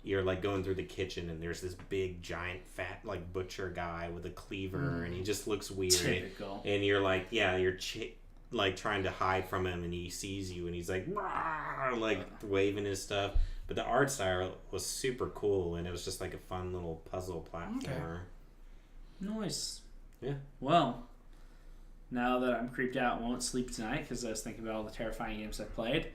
A: you're like going through the kitchen, and there's this big giant fat like butcher guy with a cleaver, and he just looks weird.
C: Typical.
A: And you're like, you're like trying to hide from him, and he sees you, and he's like, like waving his stuff. But the art style was super cool, and it was just like a fun little puzzle platformer.
C: Okay. Nice.
A: Yeah.
C: Well, now that I'm creeped out, won't sleep tonight because I was thinking about all the terrifying games I've played.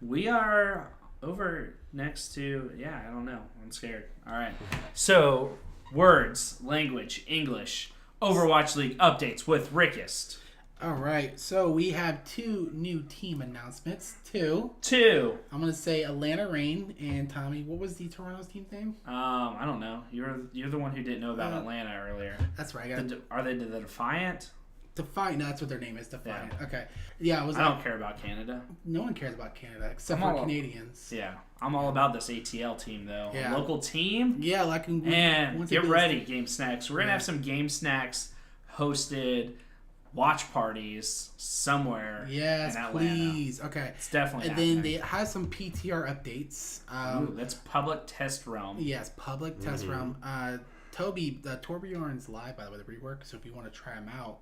C: We are over next to, I don't know. I'm scared. All right. So, words, language, English, Overwatch League updates with Rickist.
B: All right. So, we have 2 new team announcements. Two. I'm going to say Atlanta Reign and Tommy. What was the Toronto's team's name?
C: I don't know. You're the one who didn't know about Atlanta earlier.
B: That's right.
C: Are they the Defiant?
B: Defiant. No, that's what their name is. Defiant.
C: Yeah.
B: Okay. Yeah,
C: I don't care about Canada.
B: No one cares about Canada except for Canadians.
C: Yeah, I'm all about this ATL team though.
B: Yeah.
C: Local team.
B: Yeah,
C: and get ready, Game Snacks. We're gonna have some Game Snacks hosted watch parties somewhere.
B: Yes,
C: in Atlanta.
B: Please. Okay,
C: it's definitely.
B: And
C: happening.
B: then they have some PTR updates.
C: Ooh, that's public test realm.
B: Yes, public test realm. Tobi, Torbjorn's live by the way, the rework. So if you want to try him out.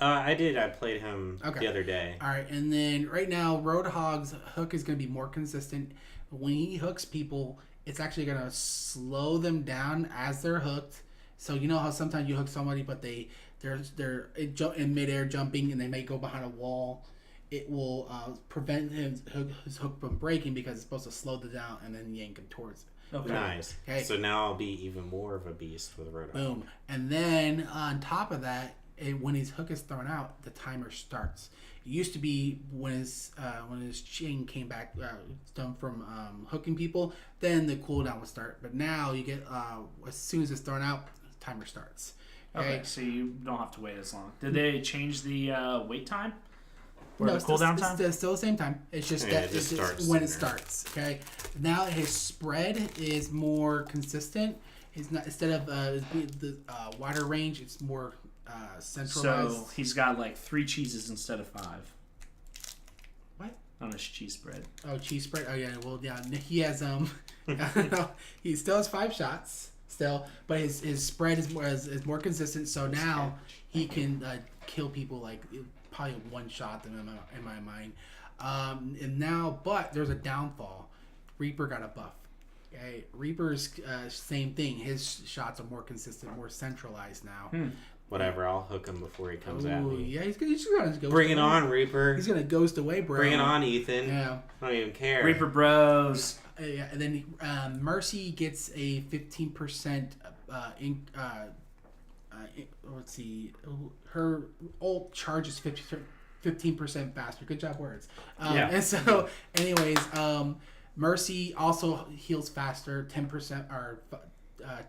A: I did. I played him the other day.
B: All right, and then right now, Roadhog's hook is going to be more consistent. When he hooks people, it's actually going to slow them down as they're hooked. So you know how sometimes you hook somebody, but they're in midair jumping, and they may go behind a wall. It will prevent his hook from breaking because it's supposed to slow them down and then yank him towards it.
A: Okay. Nice. Okay. So now I'll be even more of a beast with Roadhog.
B: Boom. And then on top of that, when his hook is thrown out, the timer starts. It used to be when his chain came back done from hooking people, then the cooldown would start. But now you get as soon as it's thrown out, the timer starts.
C: Okay, so you don't have to wait as long. Did they change the wait time? Or
B: no,
C: the cooldown time?
B: It's still the same time. It's just when it starts. Okay. Now his spread is more consistent. Instead of the wider range, it's more centralized.
C: So he's got like 3 cheeses instead of 5.
B: What?
C: On his cheese spread.
B: Oh, cheese spread. Oh yeah. Well, yeah. He has he still has 5 shots still, but his spread is more consistent. So now he can kill people like probably one shot them in my mind. And now, but there's a downfall. Reaper got a buff. Okay, Reaper's same thing. His shots are more consistent, more centralized now.
A: Whatever, I'll hook him before he comes at me.
B: Yeah, he's gonna ghost.
A: Bring it on, Reaper.
B: He's gonna ghost away, bro.
A: Bring it on, Ethan.
B: Yeah,
A: I don't even care.
C: Reaper Bros.
B: Yeah, and then Mercy gets a 15%. Let's see, her ult charges 15% faster. Good job, words. And so, anyways, Mercy also heals faster, 10% or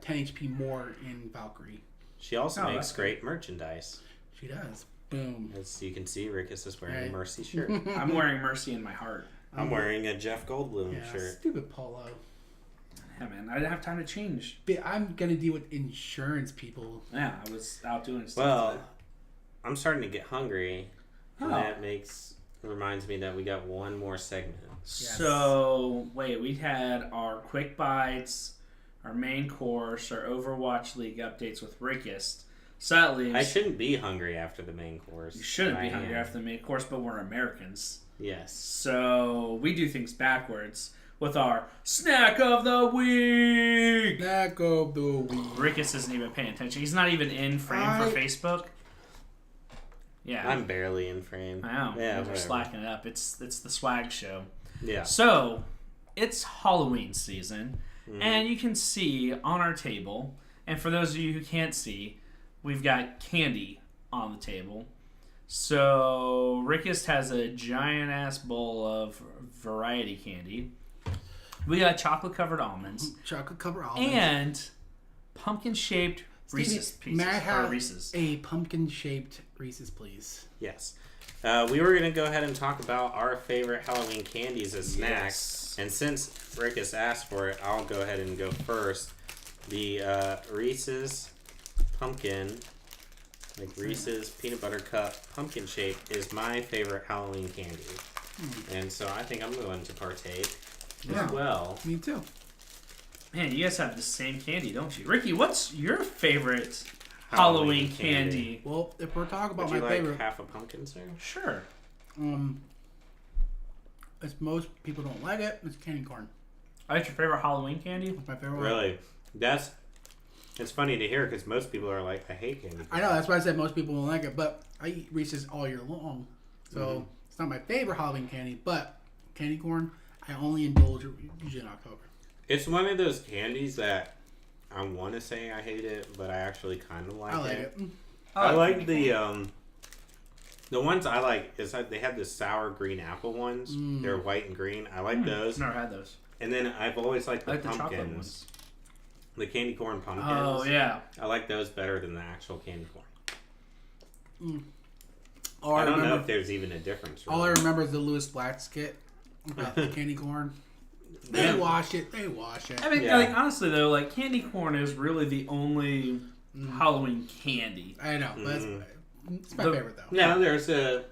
B: 10 HP more in Valkyrie.
A: She also makes great merchandise.
B: She does. Boom.
A: As you can see, Rickist is wearing a Mercy shirt.
C: I'm wearing Mercy in my heart.
A: I'm wearing a Jeff Goldblum shirt.
B: Stupid polo.
C: Yeah, man. I didn't have time to change.
B: But I'm going to deal with insurance people.
C: Yeah, I was out doing stuff.
A: Well, I'm starting to get hungry. And that reminds me that we got one more segment.
C: Yes. So, wait, we had our quick bites, our main course, our Overwatch League updates with Rickist. So that leaves...
A: I shouldn't be hungry after the main course.
C: You shouldn't be hungry after the main course, but we're Americans.
A: Yes.
C: So we do things backwards with our Snack of the Week!
B: Snack of the Week.
C: Rickist isn't even paying attention. He's not even in frame for Facebook. Yeah.
A: I'm barely in frame.
C: I know. Yeah, we're slacking it up. It's the Swaggz show.
A: Yeah.
C: So, it's Halloween season, and you can see on our table, and for those of you who can't see, we've got candy on the table. So, Rickist has a giant-ass bowl of variety candy. We got chocolate-covered almonds.
B: Chocolate-covered almonds.
C: And pumpkin-shaped Reese's Pieces.
B: May I have
C: Reese's.
B: a pumpkin-shaped Reese's, please?
A: Yes. We were going to go ahead and talk about our favorite Halloween candies as snacks. Yes. And since Rickist asked for it, I'll go ahead and go first. The Reese's Pumpkin, like Reese's Peanut Butter Cup Pumpkin Shape, is my favorite Halloween candy. And so I think I'm going to partake as well.
B: Me too.
C: Man, you guys have the same candy, don't you? Ricky, what's your favorite Halloween candy?
B: Well, if we're talking about
A: Would
B: my
A: you
B: favorite...
A: like half a pumpkin, sir?
C: Sure.
B: As most people don't like it, it's candy corn.
C: That's your favorite Halloween candy?
B: It's my favorite
A: Really? It's funny to hear because most people are like, I hate candy corn.
B: I know, that's why I said most people don't like it, but I eat Reese's all year long. So, it's not my favorite Halloween candy, but candy corn, I only indulge usually in October.
A: It's one of those candies that I want to say I hate it, but I actually kind of like it.
B: I like it.
A: I like the ones I like is that they have the sour green apple ones. They're white and green. I like those.
C: Never had those.
A: And then I've always liked the
C: I like the chocolate
A: pumpkins.
C: ones.
A: The candy corn pumpkins.
C: Oh, yeah.
A: I like those better than the actual candy corn.
B: I
A: don't know if there's even a difference.
B: All I remember is the Lewis Black skit about the candy corn. They wash it.
C: I mean, like, honestly, though, like, candy corn is really the only Halloween candy.
B: I know. But it's my favorite, though.
A: Yeah, there's the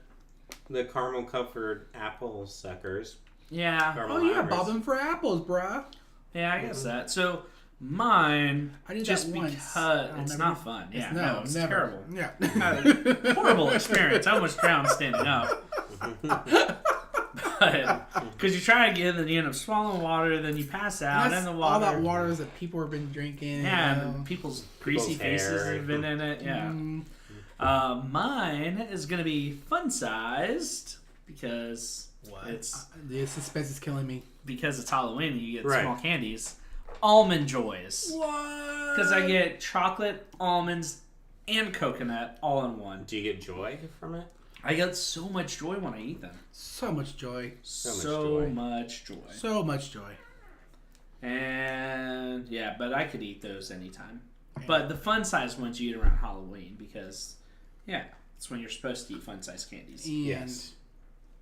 A: caramel covered apple suckers.
C: Yeah.
B: Bobbing for apples, bruh.
C: Yeah, I guess that. So, mine,
B: I did
C: just
B: that
C: because it's not fun. Yeah, it's terrible.
B: Yeah.
C: Horrible experience. I almost drowned standing up. Because you try to get it, then you end up swallowing water, then you pass out, and the water.
B: All that water that people have been drinking.
C: Yeah, and people's greasy faces have been in it. Yeah. Mine is going to be fun-sized because
B: the suspense is killing me.
C: Because it's Halloween and you get small candies. Almond Joys.
B: What?
C: Because I get chocolate, almonds, and coconut all in one.
A: Do you get joy from it?
C: I get so much joy when I eat them.
B: So much joy.
C: So much joy.
B: So much joy.
C: And yeah, but I could eat those anytime. But the fun-sized ones you eat around Halloween because, yeah, it's when you're supposed to eat fun-sized candies.
B: And
A: yes.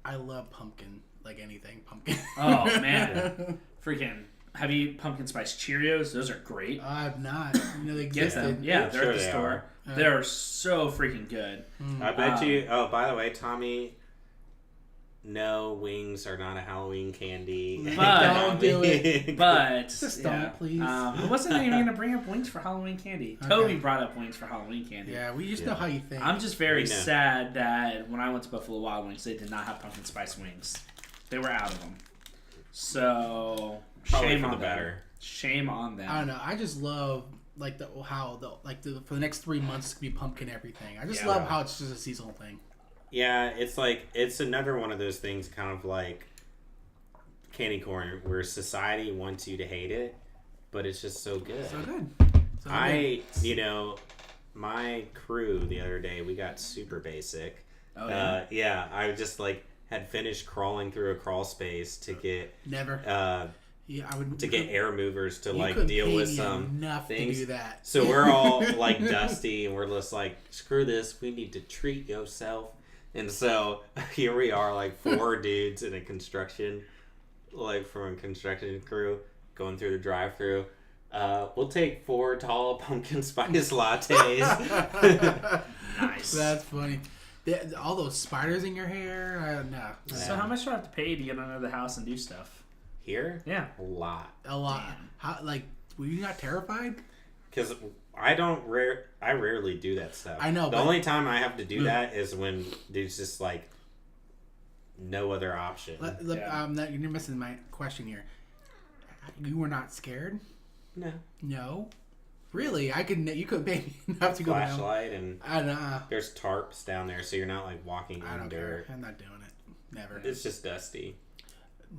B: I love pumpkin, like anything pumpkin.
C: Oh, man. Freaking, have you eaten pumpkin spice Cheerios? Those are great.
B: I've not. You know, they
C: get them. Yeah, they're at the store. They're so freaking good.
A: I bet you. Oh, by the way, Tommy, no, wings are not a Halloween candy.
C: But
B: don't do it.
C: But
B: just don't, please.
C: I wasn't even going to bring up wings for Halloween candy.
B: Okay.
C: Toby brought up wings for Halloween candy.
B: Yeah, we just know how you think.
C: I'm just very sad that when I went to Buffalo Wild Wings, they did not have pumpkin spice wings. They were out of them. So shame on them. Shame on them.
B: I don't know. I just love for the next 3 months it's gonna be pumpkin everything. I just love how it's just a seasonal thing.
A: Yeah, it's another one of those things, kind of like candy corn, where society wants you to hate it, but it's just so good.
B: So good.
A: My crew the other day, we got super basic.
C: Oh yeah.
A: I just had finished crawling through a crawl space to get get air movers to deal with some things.
B: To do that.
A: So we're all dusty and we're just screw this, we need to treat yourself. And so here we are 4 dudes in a construction from a construction crew going through the drive-through. We'll take 4 tall pumpkin spice lattes.
C: Nice.
B: That's funny. All those spiders in your hair? No.
C: So how much do I have to pay to get under the house and do stuff?
A: Here?
C: Yeah.
A: A lot.
B: Damn. How, were you not terrified?
A: because I rarely do that stuff.
B: I know.
A: The only time I have to do that is when there's just like no other option.
B: You're missing my question here. You were not scared?
A: No.
B: No. Really? You could pay me enough to go down.
A: Flashlight and there's tarps down there, so you're not like walking
B: I don't
A: care.
B: I'm not doing it. Never.
A: It's just dusty.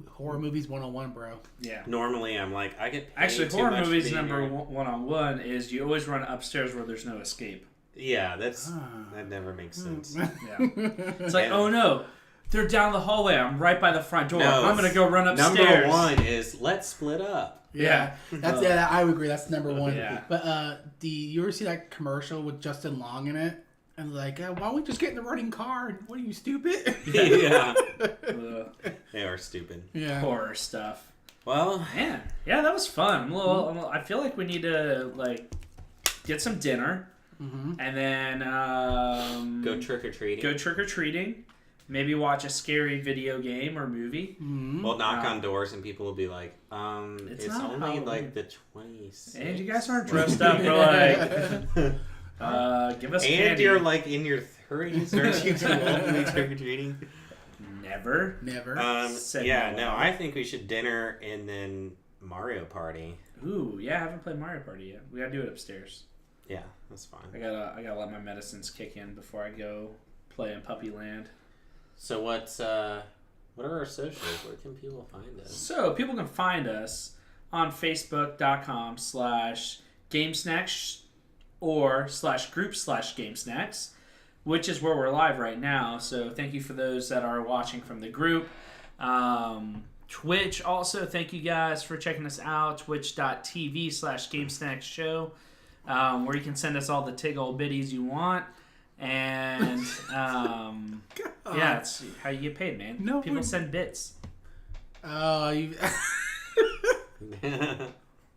B: Horror movies 101, bro.
C: Yeah.
A: Normally, I'm like, I get paid
C: actually
A: too
C: horror
A: much
C: movies
A: to be
C: number
A: here.
C: 101 is you always run upstairs where there's no escape.
A: Yeah, that never makes sense.
C: Yeah. It's like, oh no, they're down the hallway. I'm right by the front door.
A: No,
C: I'm gonna go run upstairs.
A: Number one is let's split up.
B: Yeah. I would agree. That's number one.
C: Yeah.
B: But you ever see that commercial with Justin Long in it? And like, why don't we just get in the running car? What are you, stupid?
A: Yeah. They are stupid.
B: Yeah.
C: Horror stuff.
A: Well,
C: man, yeah, that was fun. I feel like we need to like get some dinner, and then
A: go trick or treating.
C: Go trick or treating. Maybe watch a scary video game or movie.
B: Mm-hmm.
A: We'll knock on doors and people will be like, it's only
C: Halloween.
A: Like the 26th.
C: And you guys aren't dressed up for like, give us candy.
A: And you're like in your 30s. Aren't you too old to be trick or treating?
C: Never.
A: I think we should dinner and then Mario Party.
C: Ooh, yeah, I haven't played Mario Party yet. We gotta do it upstairs.
A: Yeah, that's fine.
C: I gotta let my medicines kick in before I go play in Puppy Land.
A: So what are our socials? Where can people find us?
C: So people can find us on Facebook.com/GameSnacks or /group/GameSnacks, which is where we're live right now. So thank you for those that are watching from the group. Twitch also, thank you guys for checking us out. Twitch.tv/GameSnacksShow, where you can send us all the tig old biddies you want. And yeah, it's how you get paid, man.
B: No,
C: people send bits.
B: Oh,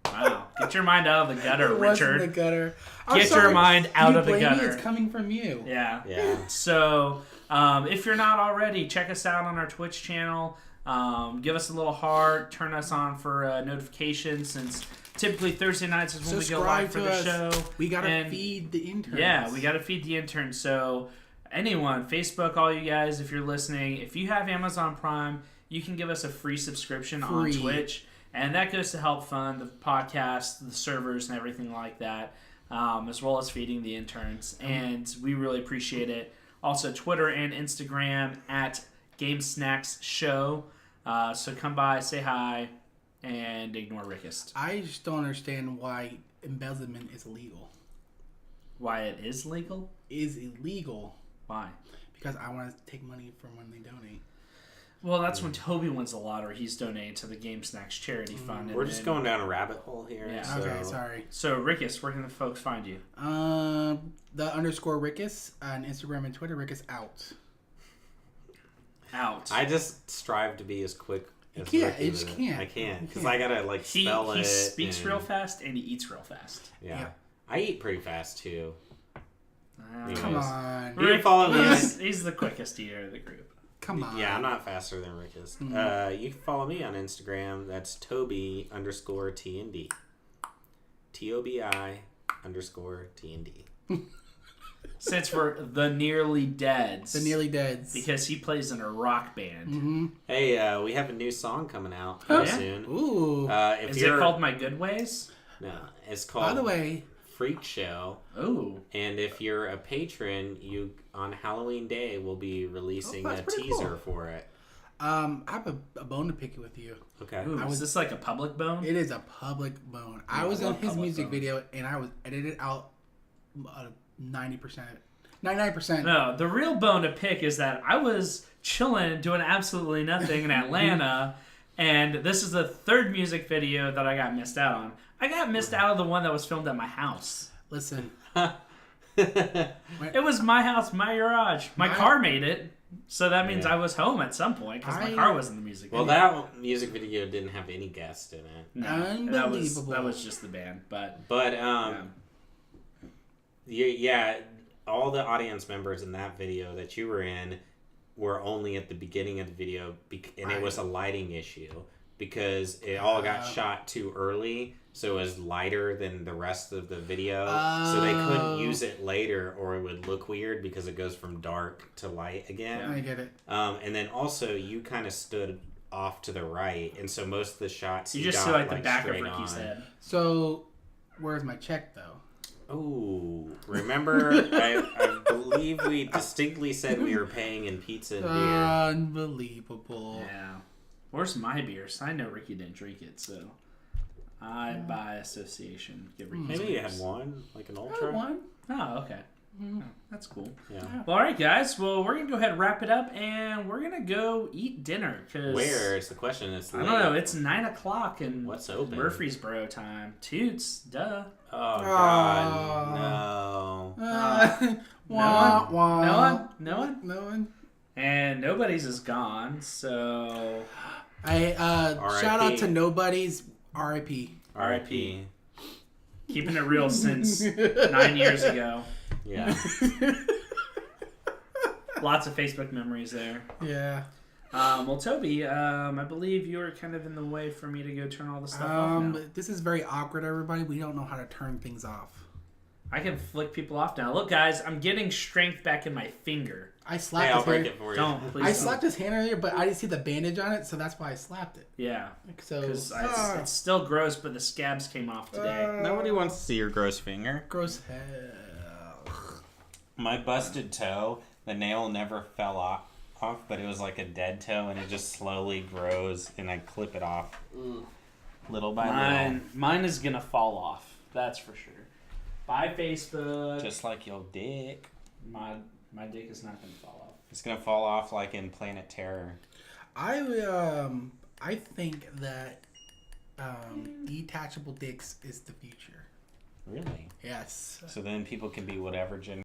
C: wow! Get your mind out of the gutter, Richard.
B: The gutter.
C: Get your mind out of the gutter.
B: It's coming from you.
C: Yeah.
A: Yeah.
C: So, if you're not already, check us out on our Twitch channel. Give us a little heart. Turn us on for notifications, since typically Thursday nights is when we go live for the show.
B: We gotta feed the interns.
C: Yeah, we gotta feed the interns. So anyone, Facebook, all you guys, if you're listening, if you have Amazon Prime, you can give us a free subscription on Twitch, and that goes to help fund the podcast, the servers, and everything like that, as well as feeding the interns. And we really appreciate it. Also, Twitter and Instagram @GameSnacksShow. So come by, say hi, and ignore Rickist.
B: I just don't understand why embezzlement is illegal.
C: Why it is legal?
B: Is illegal.
C: Why?
B: Because I want to take money from when they donate.
C: Well, that's when Tobi wins the lottery. He's donating to the Game Snacks charity fund.
A: We're just going down a rabbit hole here.
C: Yeah.
A: So.
B: Okay, sorry.
C: So, Rickist, where can the folks find you?
B: The _Rickist on Instagram and Twitter. Rickist out.
A: I just strive to be as quick.
B: You just can't.
A: I can't because I gotta spell it.
C: He speaks real fast and he eats real fast.
A: Yeah. I eat pretty fast too.
B: Come on.
A: You can follow me.
C: He's the quickest eater of the group.
B: Come on.
A: Yeah, I'm not faster than Rickist. You can follow me on Instagram. That's Tobi _TND. TOBI _TND.
C: Stands for The Nearly Deads.
B: The Nearly Deads.
C: Because he plays in a rock band.
B: Mm-hmm.
A: Hey, we have a new song coming out soon.
B: Ooh.
C: Is it called My Good Ways?
A: No, it's called
B: By the way,
A: Freak Show.
C: Ooh.
A: And if you're a patron, you on Halloween Day will be releasing a teaser for it.
B: I have a bone to pick with you.
A: Okay.
C: Ooh, is this like a public bone?
B: It is a public bone. I was on his music video and I was edited out 90%. 99%.
C: No, the real bone to pick is that I was chilling, doing absolutely nothing in Atlanta, and this is the third music video that I got missed out on. I got missed out of the one that was filmed at my house.
B: Listen.
C: It was my house, my garage. My car made it, so that means I was home at some point because my car was in the music video.
A: Well, that music video didn't have any guests in it.
C: No,
B: unbelievable.
C: That was just the band. But
A: yeah, all the audience members in that video that you were in were only at the beginning of the video, and it was a lighting issue because it all got shot too early, so it was lighter than the rest of the video. So they couldn't use it later, or it would look weird because it goes from dark to light again.
B: I get it.
A: And then also you kind of stood off to the right, and so most of the shots
C: you just
A: got,
C: see like the back of Ricky's
A: on.
C: head.
B: So, where's my check though?
A: Oh, remember, I believe we distinctly said we were paying in pizza and beer.
B: Unbelievable.
C: Yeah. Where's my beers? I know Ricky didn't drink it, so I by association give Ricky.
A: Maybe you had one, like an ultra.
B: One.
C: Oh, okay. Oh, that's cool.
A: Yeah.
C: Well, all right, guys. Well, we're gonna go ahead and wrap it up, and we're gonna go eat dinner. Cause
A: Where is the question? It's late.
C: I don't know. It's 9:00 and
A: what's open?
C: Murfreesboro time. Toots, duh.
A: Oh God, no.
B: Wah, wah.
C: No one. And nobody's is gone. So
B: shout out to Nobody's. R.I.P.
A: R.I.P.
C: Keeping it real since 9 years ago.
A: Yeah.
C: Lots of Facebook memories there.
B: Yeah.
C: Well, Toby, I believe you were kind of in the way for me to go turn all the stuff off now.
B: This is very awkward, everybody. We don't know how to turn things off.
C: I can flick people off now. Look, guys, I'm getting strength back in my finger.
B: I slapped
A: I'll
B: his
A: break
B: hand.
A: it for you.
C: Don't, please.
B: I slapped his hand earlier, but I didn't see the bandage on it, so that's why I slapped it.
C: Yeah.
B: So
C: Because it's still gross, but the scabs came off today.
A: Nobody wants to see your gross finger.
B: Gross hell.
A: My busted toe, the nail never fell off, but it was like a dead toe, and it just slowly grows, and I clip it off little by little.
C: Mine is going to fall off. That's for sure. Bye, Facebook.
A: Just like your dick.
C: My dick is not going to fall off.
A: It's going to fall off like in Planet Terror.
B: I think that detachable dicks is the future.
A: Really?
B: Yes.
A: So then people can be whatever gender